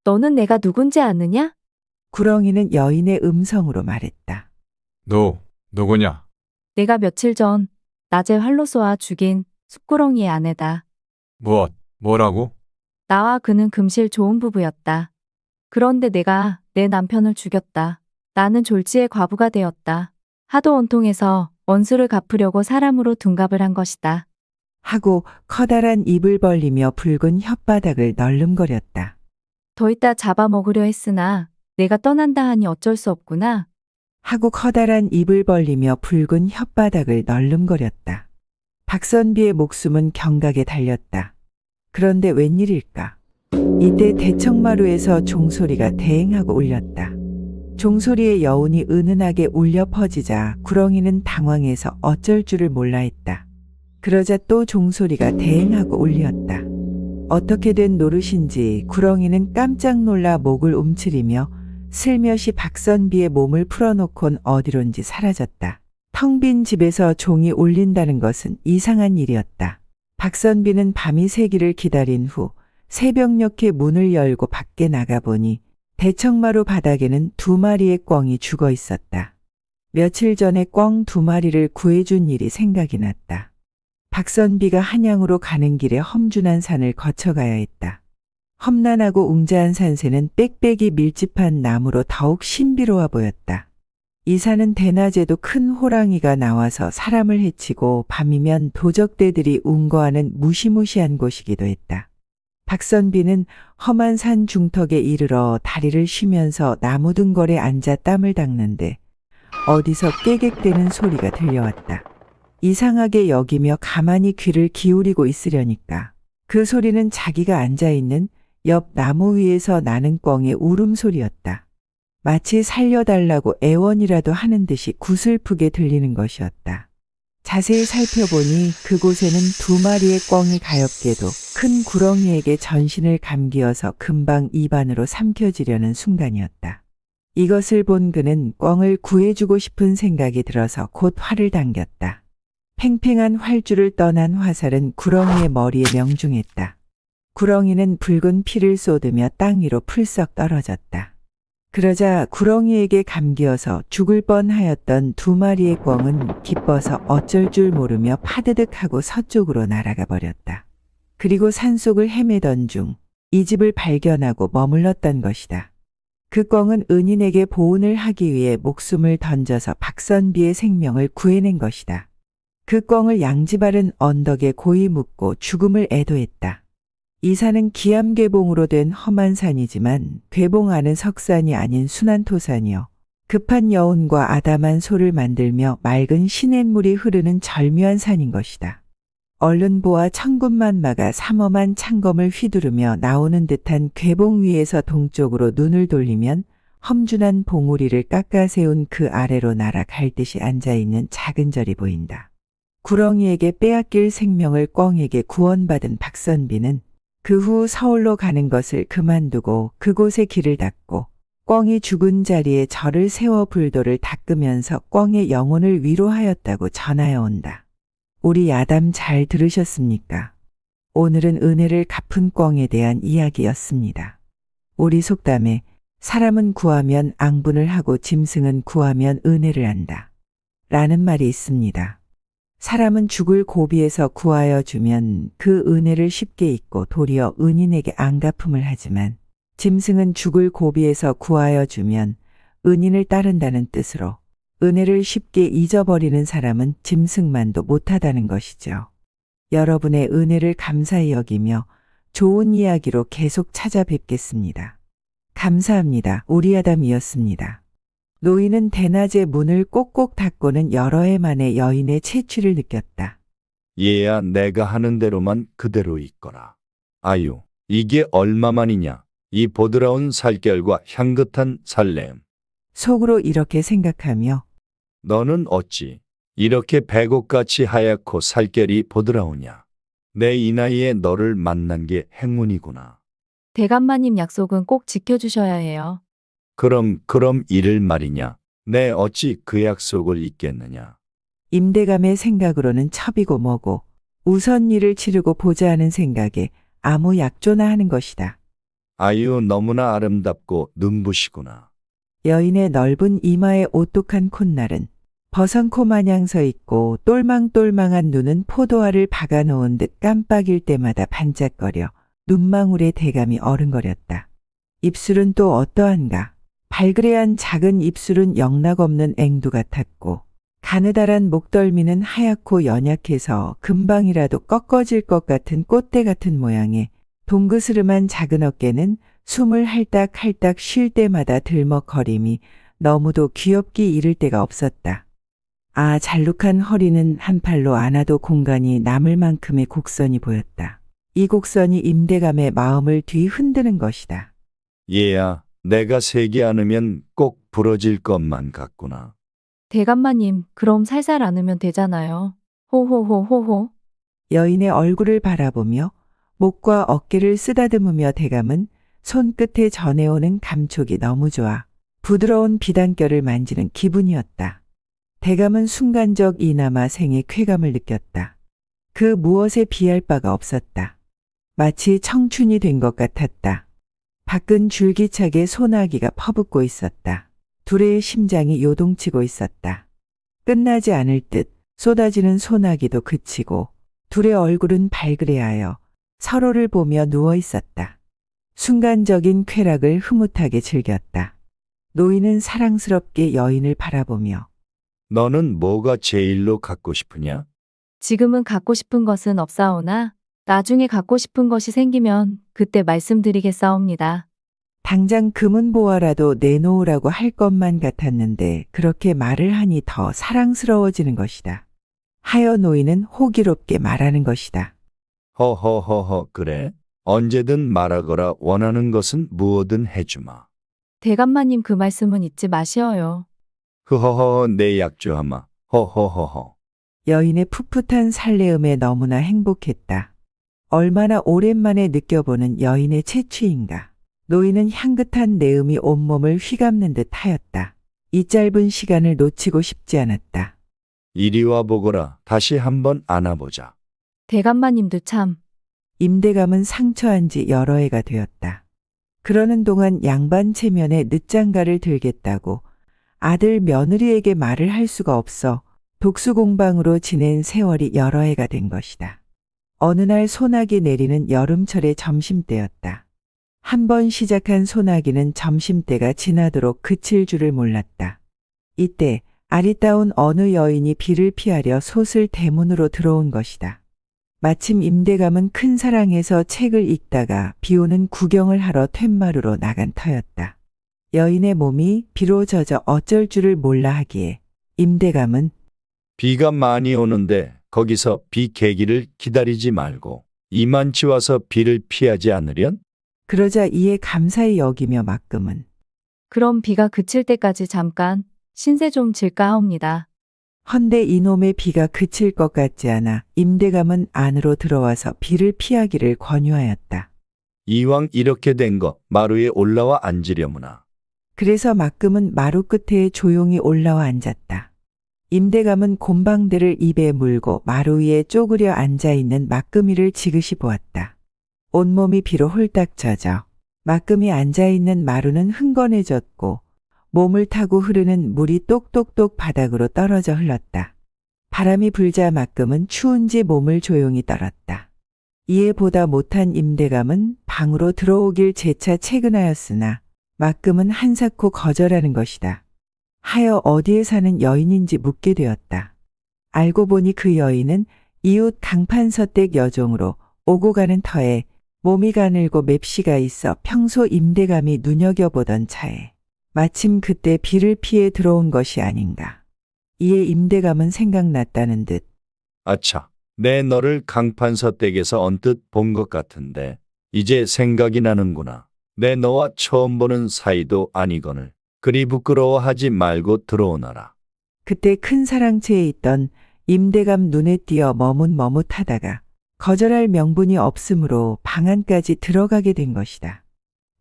너는 내가 누군지 아느냐? 구렁이는 여인의 음성으로 말했다. 누구냐? 내가 며칠 전 낮에 활로 쏘아 죽인 숯구렁이의 아내다. 뭐라고? 나와 그는 금실 좋은 부부였다. 그런데 내가 내 남편을 죽였다. 나는 졸지에 과부가 되었다. 하도 원통해서 원수를 갚으려고 사람으로 둔갑을 한 것이다. 하고 커다란 입을 벌리며 붉은 혓바닥을 널름거렸다. 더 있다 잡아먹으려 했으나 내가 떠난다 하니 어쩔 수 없구나. 하고 커다란 입을 벌리며 붉은 혓바닥을 널름거렸다. 박선비의 목숨은 경각에 달렸다. 그런데 웬일일까? 이때 대청마루에서 종소리가 대행하고 울렸다. 종소리의 여운이 은은하게 울려 퍼지자 구렁이는 당황해서 어쩔 줄을 몰라 했다. 그러자 또 종소리가 대행하고 울렸다. 어떻게 된 노릇인지 구렁이는 깜짝 놀라 목을 움츠리며 슬며시 박선비의 몸을 풀어놓곤 어디론지 사라졌다. 텅 빈 집에서 종이 울린다는 것은 이상한 일이었다. 박선비는 밤이 새기를 기다린 후 새벽녘에 문을 열고 밖에 나가보니 대청마루 바닥에는 2마리의 꿩이 죽어 있었다. 며칠 전에 꿩 2마리를 구해준 일이 생각이 났다. 박선비가 한양으로 가는 길에 험준한 산을 거쳐가야 했다. 험난하고 웅자한 산세는 빽빽이 밀집한 나무로 더욱 신비로워 보였다. 이 산은 대낮에도 큰 호랑이가 나와서 사람을 해치고 밤이면 도적대들이 운거하는 무시무시한 곳이기도 했다. 박선비는 험한 산 중턱에 이르러 다리를 쉬면서 나무 등걸에 앉아 땀을 닦는데 어디서 깨객대는 소리가 들려왔다. 이상하게 여기며 가만히 귀를 기울이고 있으려니까 그 소리는 자기가 앉아있는 옆 나무 위에서 나는 꿩의 울음소리였다. 마치 살려달라고 애원이라도 하는 듯이 구슬프게 들리는 것이었다. 자세히 살펴보니 그곳에는 2마리의 꿩이 가엾게도 큰 구렁이에게 전신을 감기어서 금방 입안으로 삼켜지려는 순간이었다. 이것을 본 그는 꿩을 구해주고 싶은 생각이 들어서 곧 활을 당겼다. 팽팽한 활주를 떠난 화살은 구렁이의 머리에 명중했다. 구렁이는 붉은 피를 쏟으며 땅 위로 풀썩 떨어졌다. 그러자 구렁이에게 감기어서 죽을 뻔하였던 두 마리의 꿩은 기뻐서 어쩔 줄 모르며 파드득하고 서쪽으로 날아가 버렸다. 그리고 산속을 헤매던 중 이 집을 발견하고 머물렀던 것이다. 그 꿩은 은인에게 보훈을 하기 위해 목숨을 던져서 박선비의 생명을 구해낸 것이다. 그 꿩을 양지바른 언덕에 고이 묻고 죽음을 애도했다. 이 산은 기암괴봉으로 된 험한 산이지만 괴봉하는 석산이 아닌 순환토산이요. 급한 여운과 아담한 소를 만들며 맑은 시냇물이 흐르는 절묘한 산인 것이다. 얼른 보아 천군만마가 삼엄한 창검을 휘두르며 나오는 듯한 괴봉 위에서 동쪽으로 눈을 돌리면 험준한 봉우리를 깎아 세운 그 아래로 날아갈 듯이 앉아있는 작은 절이 보인다. 구렁이에게 빼앗길 생명을 꿩에게 구원받은 박선비는 그 후 서울로 가는 것을 그만두고 그곳에 길을 닫고 꿩이 죽은 자리에 절을 세워 불도를 닦으면서 꿩의 영혼을 위로하였다고 전하여 온다. 우리 야담 잘 들으셨습니까? 오늘은 은혜를 갚은 꿩에 대한 이야기였습니다. 우리 속담에 사람은 구하면 앙분을 하고 짐승은 구하면 은혜를 한다. 라는 말이 있습니다. 사람은 죽을 고비에서 구하여 주면 그 은혜를 쉽게 잊고 도리어 은인에게 앙갚음을 하지만 짐승은 죽을 고비에서 구하여 주면 은인을 따른다는 뜻으로 은혜를 쉽게 잊어버리는 사람은 짐승만도 못하다는 것이죠. 여러분의 은혜를 감사히 여기며 좋은 이야기로 계속 찾아뵙겠습니다. 감사합니다. 우리 아담이었습니다. 노인은 대낮에 문을 꼭꼭 닫고는 여러 해 만에 여인의 채취를 느꼈다. 얘야 내가 하는 대로만 그대로 있거라. 아유, 이게 얼마만이냐. 이 보드라운 살결과 향긋한 살렘. 속으로 이렇게 생각하며 너는 어찌 이렇게 배곡같이 하얗고 살결이 보드라우냐. 내 이 나이에 너를 만난 게 행운이구나. 대감마님 약속은 꼭 지켜주셔야 해요. 그럼 이를 말이냐. 내 어찌 그 약속을 잊겠느냐. 임대감의 생각으로는 첩이고 뭐고 우선 일을 치르고 보자 하는 생각에 아무 약조나 하는 것이다. 아유 너무나 아름답고 눈부시구나. 여인의 넓은 이마에 오똑한 콧날은 버선코 마냥 서 있고 똘망똘망한 눈은 포도알을 박아놓은 듯 깜빡일 때마다 반짝거려 눈망울에 대감이 어른거렸다. 입술은 또 어떠한가. 발그레한 작은 입술은 영락없는 앵두 같았고 가느다란 목덜미는 하얗고 연약해서 금방이라도 꺾어질 것 같은 꽃대 같은 모양에 동그스름한 작은 어깨는 숨을 할딱할딱 쉴 때마다 들먹거림이 너무도 귀엽기 이를 데가 없었다. 아, 잘룩한 허리는 한 팔로 안아도 공간이 남을 만큼의 곡선이 보였다. 이 곡선이 임대감의 마음을 뒤흔드는 것이다. 얘야 내가 세게 안으면 꼭 부러질 것만 같구나. 대감마님, 그럼 살살 안으면 되잖아요. 호호호호호. 여인의 얼굴을 바라보며 목과 어깨를 쓰다듬으며 대감은 손끝에 전해오는 감촉이 너무 좋아 부드러운 비단결을 만지는 기분이었다. 대감은 순간적 이나마 생의 쾌감을 느꼈다. 그 무엇에 비할 바가 없었다. 마치 청춘이 된 것 같았다. 밖은 줄기차게 소나기가 퍼붓고 있었다. 둘의 심장이 요동치고 있었다. 끝나지 않을 듯 쏟아지는 소나기도 그치고 둘의 얼굴은 발그레하여 서로를 보며 누워 있었다. 순간적인 쾌락을 흐뭇하게 즐겼다. 노인은 사랑스럽게 여인을 바라보며 너는 뭐가 제일로 갖고 싶으냐? 지금은 갖고 싶은 것은 없사오나 나중에 갖고 싶은 것이 생기면 그때 말씀드리겠사옵니다. 당장 금은보화라도 내놓으라고 할 것만 같았는데 그렇게 말을 하니 더 사랑스러워지는 것이다. 하여 노인은 호기롭게 말하는 것이다. 허허허허 그래? 언제든 말하거라. 원하는 것은 무엇든 해주마. 대감마님 그 말씀은 잊지 마시어요. 흐허허 내 약조하마. 허허허허. 여인의 풋풋한 살레음에 너무나 행복했다. 얼마나 오랜만에 느껴보는 여인의 채취인가. 노인은 향긋한 내음이 온몸을 휘감는 듯 하였다. 이 짧은 시간을 놓치고 싶지 않았다. 이리 와 보거라. 다시 한번 안아보자. 대감마님도 참. 임대감은 상처한 지 여러 해가 되었다. 그러는 동안 양반 체면에 늦장가를 들겠다고 아들 며느리에게 말을 할 수가 없어 독수공방으로 지낸 세월이 여러 해가 된 것이다. 어느 날 소나기 내리는 여름철의 점심때였다. 한 번 시작한 소나기는 점심때가 지나도록 그칠 줄을 몰랐다. 이때 아리따운 어느 여인이 비를 피하려 솥을 대문으로 들어온 것이다. 마침 임대감은 큰 사랑에서 책을 읽다가 비오는 구경을 하러 툇마루로 나간 터였다. 여인의 몸이 비로 젖어 어쩔 줄을 몰라 하기에 임대감은 비가 많이 오는데 거기서 비 개기를 기다리지 말고 이만치 와서 비를 피하지 않으련? 그러자 이에 감사히 여기며 막금은 그럼 비가 그칠 때까지 잠깐 신세 좀 질까 하옵니다. 헌데 이놈의 비가 그칠 것 같지 않아 임대감은 안으로 들어와서 비를 피하기를 권유하였다. 이왕 이렇게 된 거 마루에 올라와 앉으려무나. 그래서 막금은 마루 끝에 조용히 올라와 앉았다. 임대감은 곰방대를 입에 물고 마루 위에 쪼그려 앉아있는 막금이를 지그시 보았다. 온몸이 비로 홀딱 젖어 막금이 앉아있는 마루는 흥건해졌고 몸을 타고 흐르는 물이 똑똑똑 바닥으로 떨어져 흘렀다. 바람이 불자 막금은 추운지 몸을 조용히 떨었다. 이에 보다 못한 임대감은 방으로 들어오길 재차 채근하였으나 막금은 한사코 거절하는 것이다. 하여 어디에 사는 여인인지 묻게 되었다. 알고 보니 그 여인은 이웃 강판서댁 여종으로 오고 가는 터에 몸이 가늘고 맵시가 있어 평소 임대감이 눈여겨보던 차에 마침 그때 비를 피해 들어온 것이 아닌가. 이에 임대감은 생각났다는 듯 아차, 내 너를 강판서댁에서 언뜻 본 것 같은데 이제 생각이 나는구나. 내 너와 처음 보는 사이도 아니거늘 그리 부끄러워하지 말고 들어오너라. 그때 큰 사랑채에 있던 임대감 눈에 띄어 머뭇머뭇하다가 거절할 명분이 없으므로 방 안까지 들어가게 된 것이다.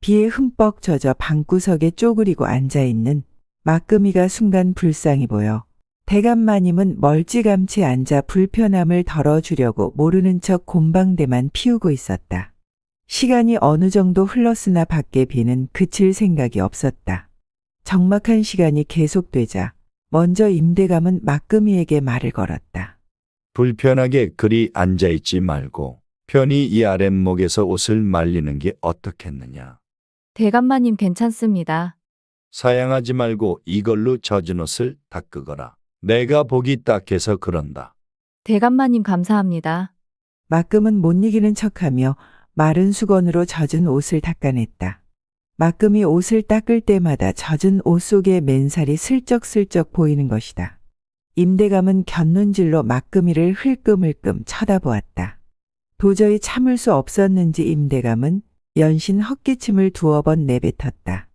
비에 흠뻑 젖어 방구석에 쪼그리고 앉아있는 막금이가 순간 불쌍히 보여 대감마님은 멀찌감치 앉아 불편함을 덜어주려고 모르는 척 곰방대만 피우고 있었다. 시간이 어느 정도 흘렀으나 밖에 비는 그칠 생각이 없었다. 적막한 시간이 계속되자 먼저 임대감은 막금이에게 말을 걸었다. 불편하게 그리 앉아있지 말고 편히 이 아랫목에서 옷을 말리는 게 어떻겠느냐. 대감마님 괜찮습니다. 사양하지 말고 이걸로 젖은 옷을 닦으거라. 내가 보기 딱해서 그런다. 대감마님 감사합니다. 막금은 못 이기는 척하며 마른 수건으로 젖은 옷을 닦아냈다. 막금이 옷을 닦을 때마다 젖은 옷 속에 맨살이 슬쩍슬쩍 보이는 것이다. 임대감은 곁눈질로 막금이를 흘끔흘끔 쳐다보았다. 도저히 참을 수 없었는지 임대감은 연신 헛기침을 두어 번 내뱉었다.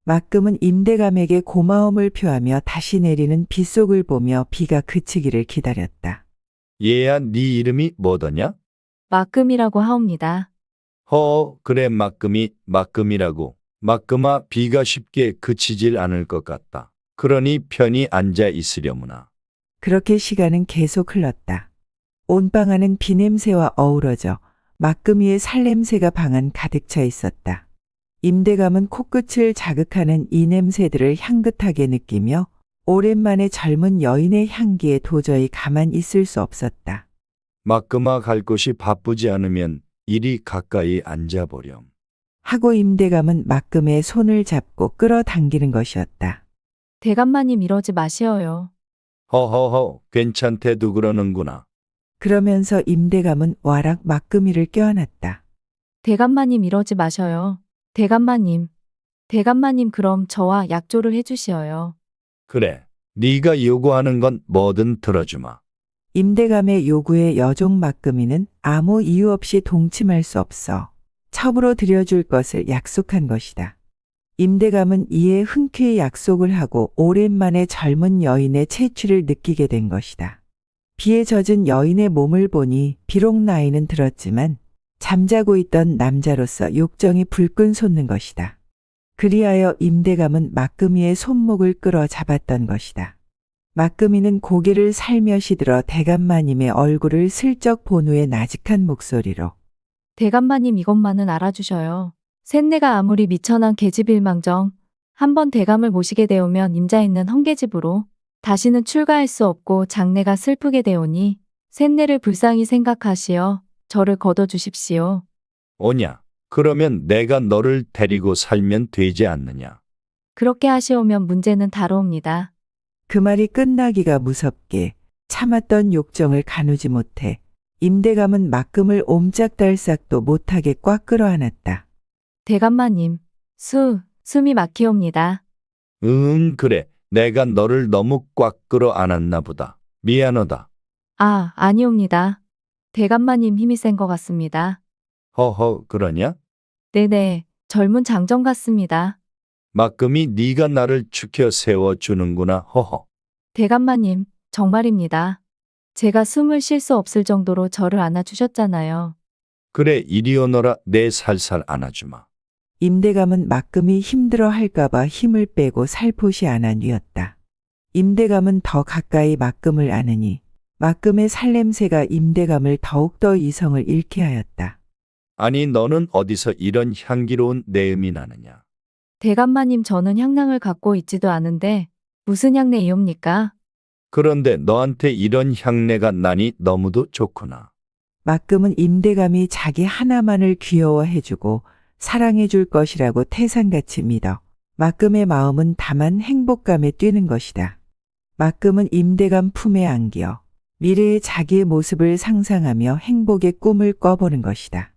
막금은 임대감에게 고마움을 표하며 다시 내리는 빗속을 보며 비가 그치기를 기다렸다. 얘야, 네 이름이 뭐더냐? 막금이라고 하옵니다. 그래, 막금이라고. 막금아, 비가 쉽게 그치질 않을 것 같다. 그러니 편히 앉아 있으려무나. 그렇게 시간은 계속 흘렀다. 온 방 안은 비냄새와 어우러져 막금이의 살냄새가 방 안 가득 차 있었다. 임대감은 코끝을 자극하는 이 냄새들을 향긋하게 느끼며 오랜만에 젊은 여인의 향기에 도저히 가만 있을 수 없었다. 막금아, 갈 곳이 바쁘지 않으면 이리 가까이 앉아보렴. 하고 임대감은 막금의 손을 잡고 끌어당기는 것이었다. 대감마님 이러지 마시어요. 허허허, 괜찮대도 그러는구나. 그러면서 임대감은 와락 막금이를 껴안았다. 대감마님 이러지 마셔요. 대감마님. 대감마님 그럼 저와 약조를 해주시어요. 그래, 네가 요구하는 건 뭐든 들어주마. 임대감의 요구에 여종 막금이는 아무 이유 없이 동침할 수 없어 첩으로 들여줄 것을 약속한 것이다. 임대감은 이에 흔쾌히 약속을 하고 오랜만에 젊은 여인의 채취를 느끼게 된 것이다. 비에 젖은 여인의 몸을 보니 비록 나이는 들었지만 잠자고 있던 남자로서 욕정이 불끈 솟는 것이다. 그리하여 임대감은 막금이의 손목을 끌어 잡았던 것이다. 막금이는 고개를 살며시 들어 대감마님의 얼굴을 슬쩍 본 후에 나직한 목소리로 대감마님 이것만은 알아주셔요. 셋내가 아무리 미천한 계집일망정 한번 대감을 모시게 되오면 임자 있는 헝계집으로 다시는 출가할 수 없고 장래가 슬프게 되오니 셋내를 불쌍히 생각하시어 저를 거둬주십시오. 오냐? 그러면 내가 너를 데리고 살면 되지 않느냐? 그렇게 하시오면 문제는 다루옵니다. 그 말이 끝나기가 무섭게 참았던 욕정을 가누지 못해 임대감은 막금을 옴짝달싹도 못하게 꽉 끌어안았다. 대감마님, 숨이 막히옵니다. 그래. 내가 너를 너무 꽉 끌어안았나 보다. 미안하다. 아니옵니다. 대감마님 힘이 센 것 같습니다. 허허, 그러냐? 네네, 젊은 장정 같습니다. 막금이 네가 나를 축혀 세워주는구나. 허허. 대감마님, 정말입니다. 제가 숨을 쉴 수 없을 정도로 저를 안아주셨잖아요. 그래, 이리 오너라. 내 살살 안아주마. 임대감은 막금이 힘들어 할까봐 힘을 빼고 살포시 안아뉘었다. 임대감은 더 가까이 막금을 안으니 막금의 살냄새가 임대감을 더욱더 이성을 잃게 하였다. 아니, 너는 어디서 이런 향기로운 내음이 나느냐? 대감마님, 저는 향낭을 갖고 있지도 않은데 무슨 향내이옵니까? 그런데 너한테 이런 향내가 나니 너무도 좋구나. 막금은 임대감이 자기 하나만을 귀여워해주고 사랑해줄 것이라고 태산같이 믿어 막금의 마음은 다만 행복감에 뛰는 것이다. 막금은 임대감 품에 안겨 미래의 자기의 모습을 상상하며 행복의 꿈을 꿔보는 것이다.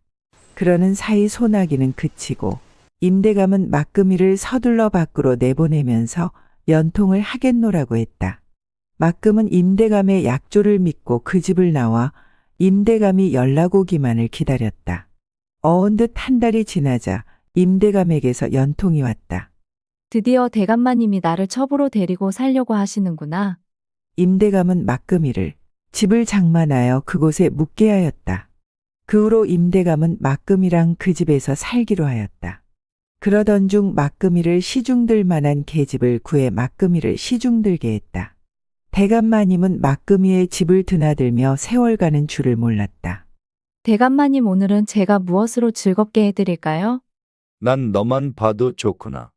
그러는 사이 소나기는 그치고 임대감은 막금이를 서둘러 밖으로 내보내면서 연통을 하겠노라고 했다. 막금은 임대감의 약조를 믿고 그 집을 나와 임대감이 연락 오기만을 기다렸다. 어언 듯 한 달이 지나자 임대감에게서 연통이 왔다. 드디어 대감마님이 나를 첩으로 데리고 살려고 하시는구나. 임대감은 막금이를 집을 장만하여 그곳에 묵게 하였다. 그 후로 임대감은 막금이랑 그 집에서 살기로 하였다. 그러던 중 막금이를 시중들 만한 계집을 구해 막금이를 시중들게 했다. 대감마님은 막금이의 집을 드나들며 세월 가는 줄을 몰랐다. 대감마님, 오늘은 제가 무엇으로 즐겁게 해드릴까요? 난 너만 봐도 좋구나.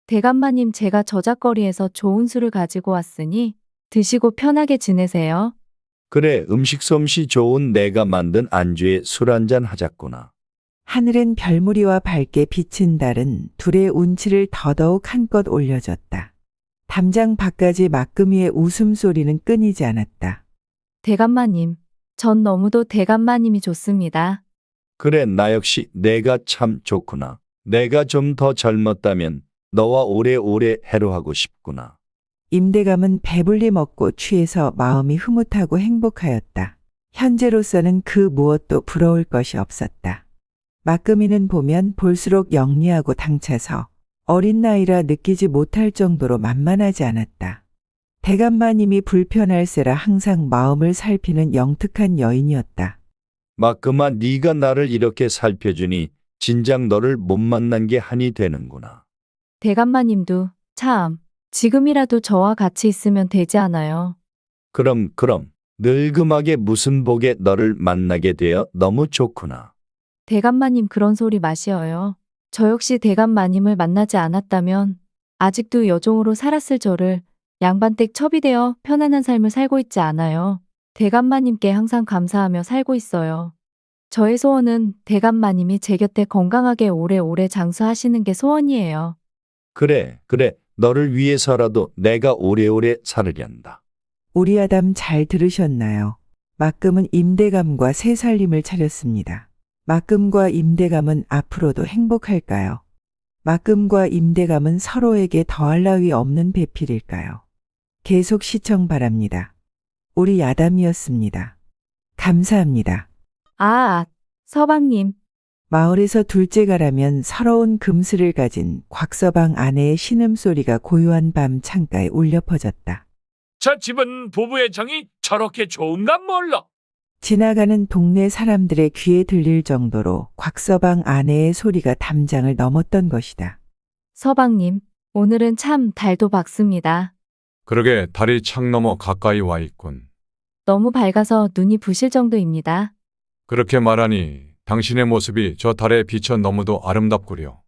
대감마님, 제가 저작거리에서 좋은 술을 가지고 왔으니 드시고 편하게 지내세요. 그래, 음식 솜씨 좋은 내가 만든 안주에 술 한잔 하자꾸나. 하늘엔 별무리와 밝게 비친 달은 둘의 운치를 더더욱 한껏 올려줬다. 담장 밖까지 막금이의 웃음소리는 끊이지 않았다. 대감마님, 전 너무도 대감마님이 좋습니다. 그래, 나 역시 내가 참 좋구나. 내가 좀 더 젊었다면 너와 오래오래 해로하고 싶구나. 임대감은 배불리 먹고 취해서 마음이 흐뭇하고 행복하였다. 현재로서는 그 무엇도 부러울 것이 없었다. 막금이는 보면 볼수록 영리하고 당차서 어린 나이라 느끼지 못할 정도로 만만하지 않았다. 대감마님이 불편할세라 항상 마음을 살피는 영특한 여인이었다. 막금아, 네가 나를 이렇게 살펴주니 진작 너를 못 만난 게 한이 되는구나. 대감마님도 참 지금이라도 저와 같이 있으면 되지 않아요? 그럼 늙음하게 무슨 복에 너를 만나게 되어 너무 좋구나. 대감마님, 그런 소리 마시어요. 저 역시 대감마님을 만나지 않았다면 아직도 여종으로 살았을 저를 양반댁 첩이 되어 편안한 삶을 살고 있지 않아요. 대감마님께 항상 감사하며 살고 있어요. 저의 소원은 대감마님이 제 곁에 건강하게 오래오래 장수하시는 게 소원이에요. 그래, 너를 위해서라도 내가 오래오래 살으련다. 우리 아담 잘 들으셨나요? 막금은 임대감과 새 살림을 차렸습니다. 막금과 임대감은 앞으로도 행복할까요? 막금과 임대감은 서로에게 더할 나위 없는 배필일까요? 계속 시청 바랍니다. 우리 야담이었습니다. 감사합니다. 서방님. 마을에서 둘째가라면 서러운 금슬을 가진 곽서방 아내의 신음소리가 고요한 밤 창가에 울려 퍼졌다. 저 집은 부부의 정이 저렇게 좋은가 몰라. 지나가는 동네 사람들의 귀에 들릴 정도로 곽서방 아내의 소리가 담장을 넘었던 것이다. 서방님, 오늘은 참 달도 밝습니다. 그러게 달이 창 너머 가까이 와 있군. 너무 밝아서 눈이 부실 정도입니다. 그렇게 말하니 당신의 모습이 저 달에 비쳐 너무도 아름답구려.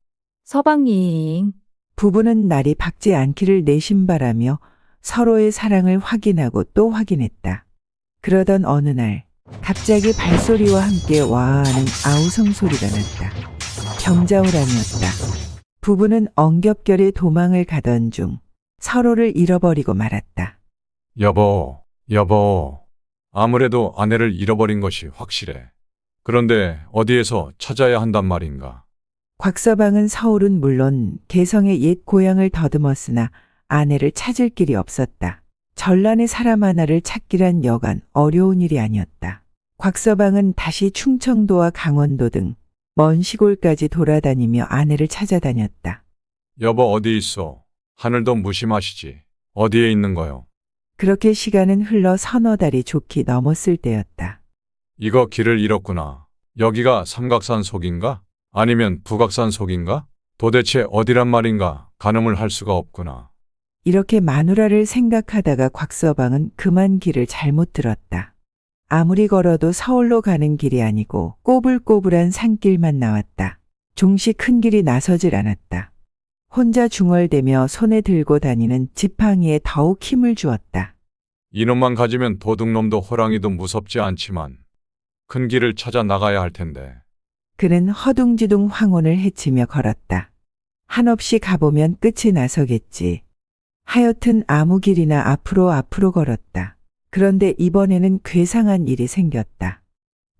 서방님, 부부는 날이 밝지 않기를 내심바라며 서로의 사랑을 확인하고 또 확인했다. 그러던 어느 날 갑자기 발소리와 함께 와하는 아우성 소리가 났다. 병자호란이었다. 부부는 엉겹결에 도망을 가던 중 서로를 잃어버리고 말았다. 여보. 아무래도 아내를 잃어버린 것이 확실해. 그런데 어디에서 찾아야 한단 말인가? 곽서방은 서울은 물론 개성의 옛 고향을 더듬었으나 아내를 찾을 길이 없었다. 전란의 사람 하나를 찾기란 여간 어려운 일이 아니었다. 곽서방은 다시 충청도와 강원도 등 먼 시골까지 돌아다니며 아내를 찾아다녔다. 여보 어디 있어? 하늘도 무심하시지. 어디에 있는 거요? 그렇게 시간은 흘러 서너 달이 좋게 넘었을 때였다. 이거 길을 잃었구나. 여기가 삼각산 속인가? 아니면 북악산 속인가? 도대체 어디란 말인가? 가늠을 할 수가 없구나. 이렇게 마누라를 생각하다가 곽서방은 그만 길을 잘못 들었다. 아무리 걸어도 서울로 가는 길이 아니고 꼬불꼬불한 산길만 나왔다. 종시 큰 길이 나서질 않았다. 혼자 중얼대며 손에 들고 다니는 지팡이에 더욱 힘을 주었다. 이놈만 가지면 도둑놈도 호랑이도 무섭지 않지만 큰 길을 찾아 나가야 할 텐데. 그는 허둥지둥 황혼을 헤치며 걸었다. 한없이 가보면 끝이 나서겠지. 하여튼 아무 길이나 앞으로 걸었다. 그런데 이번에는 괴상한 일이 생겼다.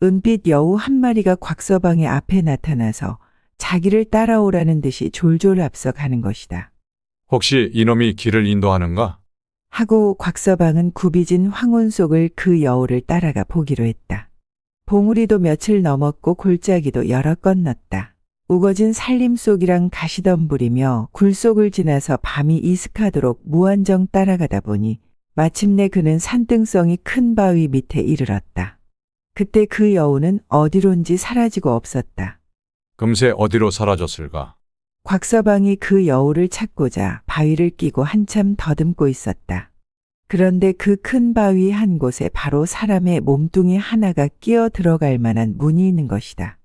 은빛 여우 한 마리가 곽서방의 앞에 나타나서 자기를 따라오라는 듯이 졸졸 앞서가는 것이다. 혹시 이놈이 길을 인도하는가? 하고 곽서방은 굽이진 황혼 속을 그 여우를 따라가 보기로 했다. 봉우리도 며칠 넘었고 골짜기도 여러 건넜다. 우거진 산림 속이랑 가시덤불이며 굴 속을 지나서 밤이 이슥하도록 무한정 따라가다 보니 마침내 그는 산등성이 큰 바위 밑에 이르렀다. 그때 그 여우는 어디론지 사라지고 없었다. 금세 어디로 사라졌을까? 곽서방이 그 여우를 찾고자 바위를 끼고 한참 더듬고 있었다. 그런데 그 큰 바위 한 곳에 바로 사람의 몸뚱이 하나가 끼어 들어갈 만한 문이 있는 것이다.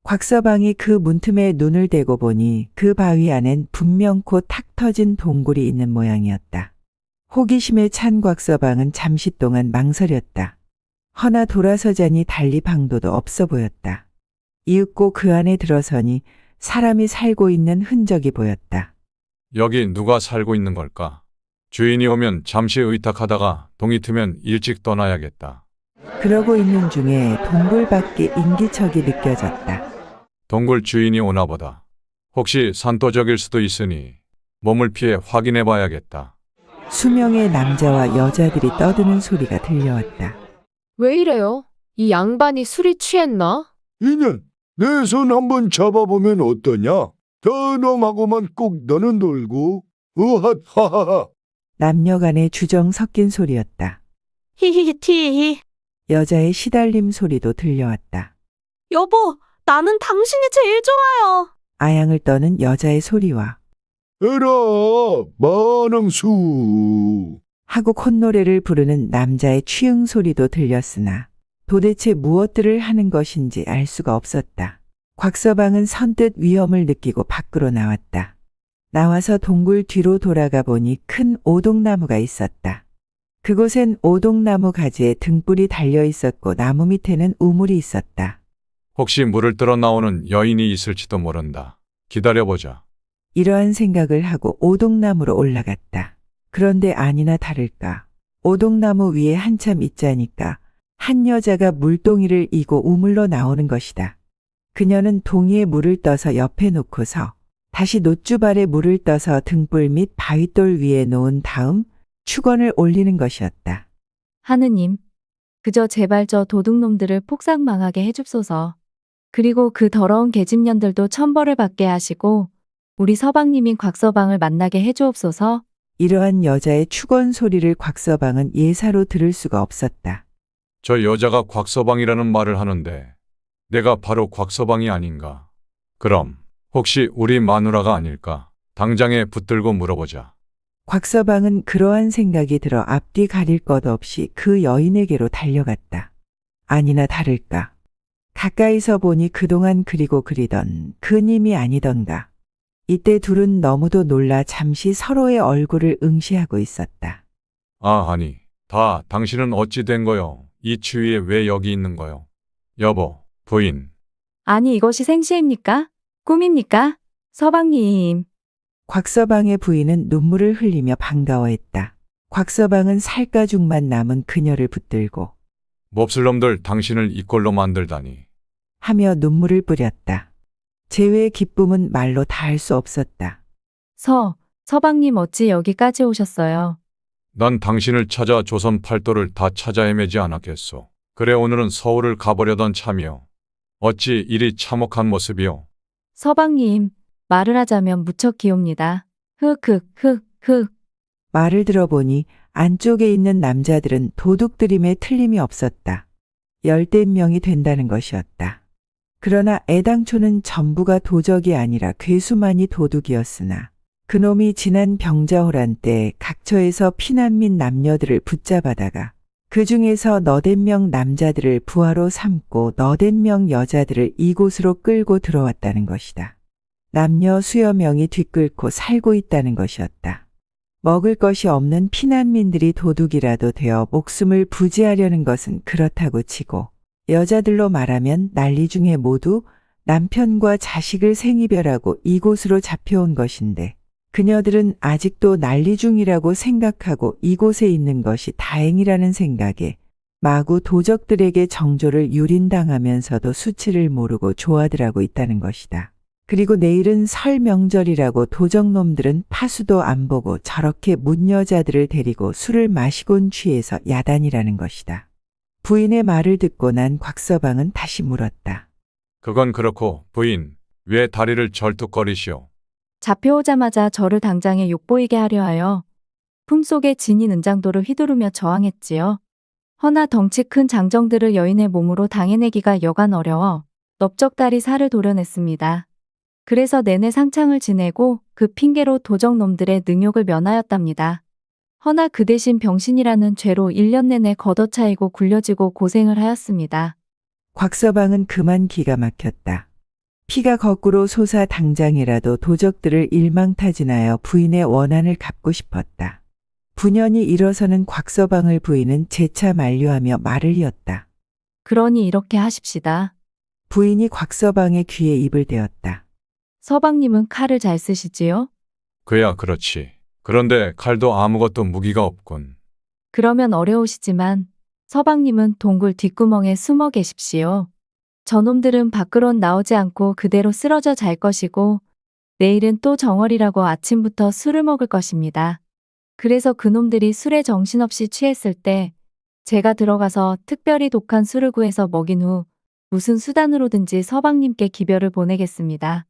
곽서방이 그 문틈에 눈을 대고 보니 그 바위 안엔 분명코 탁 터진 동굴이 있는 모양이었다. 호기심에 찬 곽서방은 잠시 동안 망설였다. 허나 돌아서자니 달리 방도도 없어 보였다. 이윽고 그 안에 들어서니 사람이 살고 있는 흔적이 보였다. 여기 누가 살고 있는 걸까? 주인이 오면 잠시 의탁하다가 동이 트면 일찍 떠나야겠다. 그러고 있는 중에 동굴 밖에 인기척이 느껴졌다. 동굴 주인이 오나 보다. 혹시 산도적일 수도 있으니 몸을 피해 확인해 봐야겠다. 수명의 남자와 여자들이 떠드는 소리가 들려왔다. 왜 이래요? 이 양반이 술이 취했나? 이년, 내 손 한번 잡아보면 어떠냐? 저 놈하고만 꼭 너는 놀고, 으핫하하하. 남녀 간의 주정 섞인 소리였다. 히히히티. 여자의 시달림 소리도 들려왔다. 여보, 나는 당신이 제일 좋아요. 아양을 떠는 여자의 소리와 에라, 만왕수. 하고 콧노래를 부르는 남자의 취응 소리도 들렸으나 도대체 무엇들을 하는 것인지 알 수가 없었다. 곽서방은 선뜻 위험을 느끼고 밖으로 나왔다. 나와서 동굴 뒤로 돌아가 보니 큰 오동나무가 있었다. 그곳엔 오동나무 가지에 등불이 달려 있었고 나무 밑에는 우물이 있었다. 혹시 물을 뜨러 나오는 여인이 있을지도 모른다. 기다려보자. 이러한 생각을 하고 오동나무로 올라갔다. 그런데 아니나 다를까 오동나무 위에 한참 있자니까 한 여자가 물동이를 이고 우물로 나오는 것이다. 그녀는 동이에 물을 떠서 옆에 놓고서 다시 놋주발에 물을 떠서 등불 및 바윗돌 위에 놓은 다음 축원을 올리는 것이었다. 하느님, 그저 제발 저 도둑놈들을 폭삭망하게 해줍소서. 그리고 그 더러운 계집년들도 천벌을 받게 하시고 우리 서방님인 곽서방을 만나게 해주옵소서. 이러한 여자의 축원 소리를 곽서방은 예사로 들을 수가 없었다. 저 여자가 곽서방이라는 말을 하는데 내가 바로 곽서방이 아닌가. 그럼 혹시 우리 마누라가 아닐까? 당장에 붙들고 물어보자. 곽서방은 그러한 생각이 들어 앞뒤 가릴 것 없이 그 여인에게로 달려갔다. 아니나 다를까. 가까이서 보니 그동안 그리고 그리던 그님이 아니던가. 이때 둘은 너무도 놀라 잠시 서로의 얼굴을 응시하고 있었다. 아니, 다 당신은 어찌 된 거요? 이 추위에 왜 여기 있는 거요? 여보, 부인. 아니 이것이 생시입니까? 꿈입니까? 서방님. 곽서방의 부인은 눈물을 흘리며 반가워했다. 곽서방은 살가죽만 남은 그녀를 붙들고 몹쓸 놈들 당신을 이 꼴로 만들다니. 하며 눈물을 뿌렸다. 재회의 기쁨은 말로 다할 수 없었다. 서방님 어찌 여기까지 오셨어요? 난 당신을 찾아 조선 팔도를 다 찾아 헤매지 않았겠소. 그래 오늘은 서울을 가보려던 참이요. 어찌 이리 참혹한 모습이요. 서방님, 말을 하자면 무척 귀옵니다. 말을 들어보니 안쪽에 있는 남자들은 도둑들임에 틀림이 없었다. 10명이 된다는 것이었다. 그러나 애당초는 전부가 도적이 아니라 괴수만이 도둑이었으나 그놈이 지난 병자호란 때 각처에서 피난민 남녀들을 붙잡아다가 그 중에서 너댓 명 남자들을 부하로 삼고 너댓 명 여자들을 이곳으로 끌고 들어왔다는 것이다. 남녀 수여 명이 뒤끓고 살고 있다는 것이었다. 먹을 것이 없는 피난민들이 도둑이라도 되어 목숨을 부지하려는 것은 그렇다고 치고 여자들로 말하면 난리 중에 모두 남편과 자식을 생이별하고 이곳으로 잡혀온 것인데 그녀들은 아직도 난리 중이라고 생각하고 이곳에 있는 것이 다행이라는 생각에 마구 도적들에게 정조를 유린당하면서도 수치를 모르고 좋아들하고 있다는 것이다. 그리고 내일은 설 명절이라고 도적놈들은 파수도 안 보고 저렇게 문여자들을 데리고 술을 마시곤 취해서 야단이라는 것이다. 부인의 말을 듣고 난 곽서방은 다시 물었다. 그건 그렇고 부인, 왜 다리를 절뚝거리시오? 잡혀오자마자 저를 당장에 욕보이게 하려 하여 품속에 지닌 은장도를 휘두르며 저항했지요. 허나 덩치 큰 장정들을 여인의 몸으로 당해내기가 여간 어려워 넓적다리 살을 도려냈습니다. 그래서 내내 상창을 지내고 그 핑계로 도적놈들의 능욕을 면하였답니다. 허나 그 대신 병신이라는 죄로 1년 내내 걷어차이고 굴려지고 고생을 하였습니다. 곽서방은 그만 기가 막혔다. 피가 거꾸로 솟아 당장이라도 도적들을 일망타진하여 부인의 원한을 갚고 싶었다. 분연히 일어서는 곽서방을 부인은 재차 만류하며 말을 이었다. 그러니 이렇게 하십시다. 부인이 곽서방의 귀에 입을 대었다. 서방님은 칼을 잘 쓰시지요? 그야 그렇지. 그런데 칼도 아무것도 무기가 없군. 그러면 어려우시지만 서방님은 동굴 뒷구멍에 숨어 계십시오. 저놈들은 밖으론 나오지 않고 그대로 쓰러져 잘 것이고 내일은 또 정월이라고 아침부터 술을 먹을 것입니다. 그래서 그놈들이 술에 정신없이 취했을 때 제가 들어가서 특별히 독한 술을 구해서 먹인 후 무슨 수단으로든지 서방님께 기별을 보내겠습니다.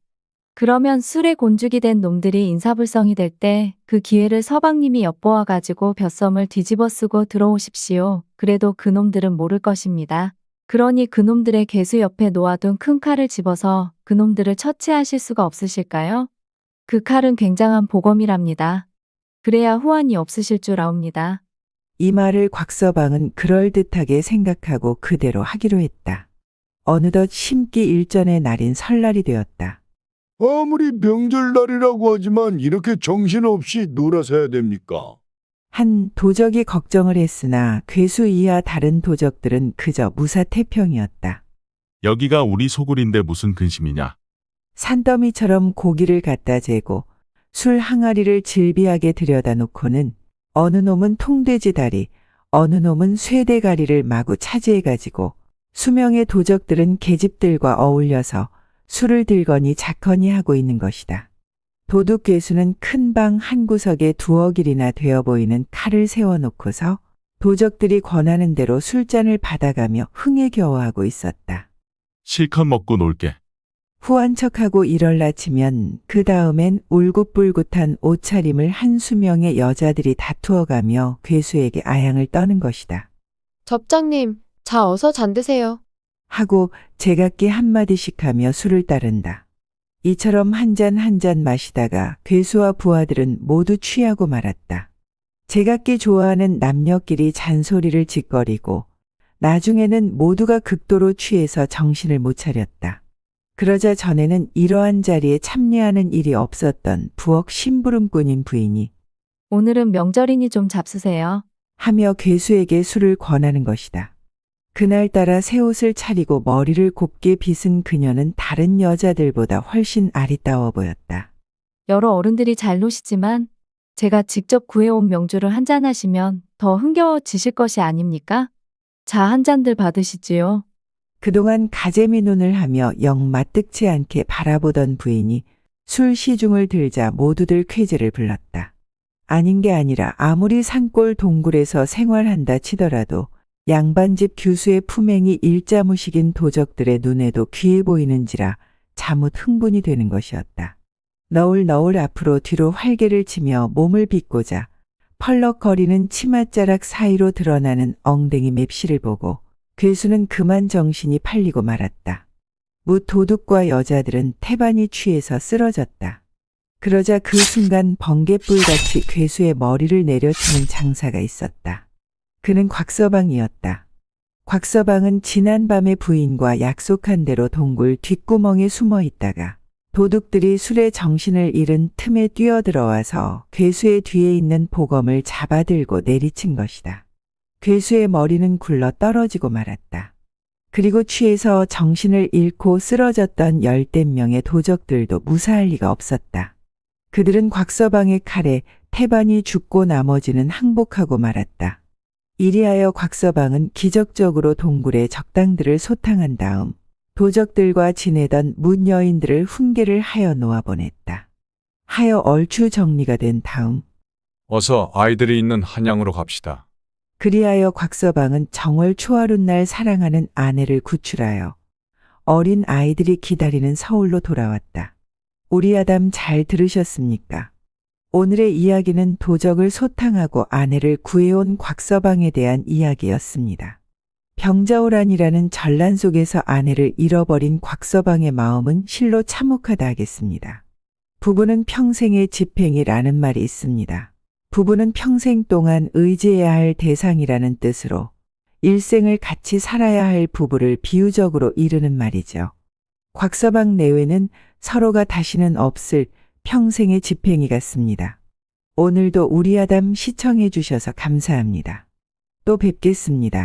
그러면 술에 곤죽이 된 놈들이 인사불성이 될 때 그 기회를 서방님이 엿보아 가지고 벼섬을 뒤집어 쓰고 들어오십시오. 그래도 그놈들은 모를 것입니다. 그러니 그놈들의 괴수 옆에 놓아둔 큰 칼을 집어서 그놈들을 처치하실 수가 없으실까요? 그 칼은 굉장한 보검이랍니다. 그래야 후환이 없으실 줄 아옵니다. 이 말을 곽서방은 그럴듯하게 생각하고 그대로 하기로 했다. 어느덧 심기 일전의 날인 설날이 되었다. 아무리 명절날이라고 하지만 이렇게 정신없이 놀아서 해야 됩니까? 한 도적이 걱정을 했으나 괴수 이하 다른 도적들은 그저 무사태평이었다. 여기가 우리 소굴인데 무슨 근심이냐? 산더미처럼 고기를 갖다 재고 술 항아리를 질비하게 들여다 놓고는 어느 놈은 통돼지 다리, 어느 놈은 쇠대가리를 마구 차지해가지고 수명의 도적들은 계집들과 어울려서 술을 들거니 작거니 하고 있는 것이다. 도둑 괴수는 큰 방 한 구석에 2억 일이나 되어 보이는 칼을 세워놓고서 도적들이 권하는 대로 술잔을 받아가며 흥에 겨워하고 있었다. 실컷 먹고 놀게. 후한척하고 일얼라치면 그 다음엔 울긋불긋한 옷차림을 한 수명의 여자들이 다투어가며 괴수에게 아양을 떠는 것이다. 접장님, 자, 어서 잠드세요. 하고 제각기 한마디씩 하며 술을 따른다. 이처럼 한 잔 한 잔 마시다가 괴수와 부하들은 모두 취하고 말았다. 제각기 좋아하는 남녀끼리 잔소리를 짓거리고 나중에는 모두가 극도로 취해서 정신을 못 차렸다. 그러자 전에는 이러한 자리에 참여하는 일이 없었던 부엌 심부름꾼인 부인이 오늘은 명절이니 좀 잡수세요. 하며 괴수에게 술을 권하는 것이다. 그날따라 새 옷을 차리고 머리를 곱게 빗은 그녀는 다른 여자들보다 훨씬 아리따워 보였다. 여러 어른들이 잘 노시지만 제가 직접 구해온 명주를 한잔 하시면 더 흥겨워지실 것이 아닙니까? 자, 한 잔들 받으시지요. 그동안 가재미 눈을 하며 영 마뜩지 않게 바라보던 부인이 술 시중을 들자 모두들 쾌재를 불렀다. 아닌 게 아니라 아무리 산골 동굴에서 생활한다 치더라도 양반집 교수의 품행이 일자무식인 도적들의 눈에도 귀해 보이는지라 자뭇 흥분이 되는 것이었다. 너울너울 앞으로 뒤로 활개를 치며 몸을 빗고자 펄럭거리는 치맛자락 사이로 드러나는 엉덩이 맵시를 보고 괴수는 그만 정신이 팔리고 말았다. 무 도둑과 여자들은 태반이 취해서 쓰러졌다. 그러자 그 순간 번갯불같이 괴수의 머리를 내려치는 장사가 있었다. 그는 곽서방이었다. 곽서방은 지난밤에 부인과 약속한 대로 동굴 뒷구멍에 숨어 있다가 도둑들이 술에 정신을 잃은 틈에 뛰어들어와서 괴수의 뒤에 있는 보검을 잡아들고 내리친 것이다. 괴수의 머리는 굴러 떨어지고 말았다. 그리고 취해서 정신을 잃고 쓰러졌던 10대 명의 도적들도 무사할 리가 없었다. 그들은 곽서방의 칼에 태반이 죽고 나머지는 항복하고 말았다. 이리하여 곽서방은 기적적으로 동굴의 적당들을 소탕한 다음 도적들과 지내던 문 여인들을 훈계를 하여 놓아보냈다. 하여 얼추 정리가 된 다음 어서 아이들이 있는 한양으로 갑시다. 그리하여 곽서방은 정월 초하룻날 사랑하는 아내를 구출하여 어린 아이들이 기다리는 서울로 돌아왔다. 우리 아담 잘 들으셨습니까? 오늘의 이야기는 도적을 소탕하고 아내를 구해온 곽서방에 대한 이야기였습니다. 병자호란이라는 전란 속에서 아내를 잃어버린 곽서방의 마음은 실로 참혹하다 하겠습니다. 부부는 평생의 집행이라는 말이 있습니다. 부부는 평생 동안 의지해야 할 대상이라는 뜻으로 일생을 같이 살아야 할 부부를 비유적으로 이르는 말이죠. 곽서방 내외는 서로가 다시는 없을 평생의 집행이 같습니다. 오늘도 우리 아담 시청해 주셔서 감사합니다. 또 뵙겠습니다.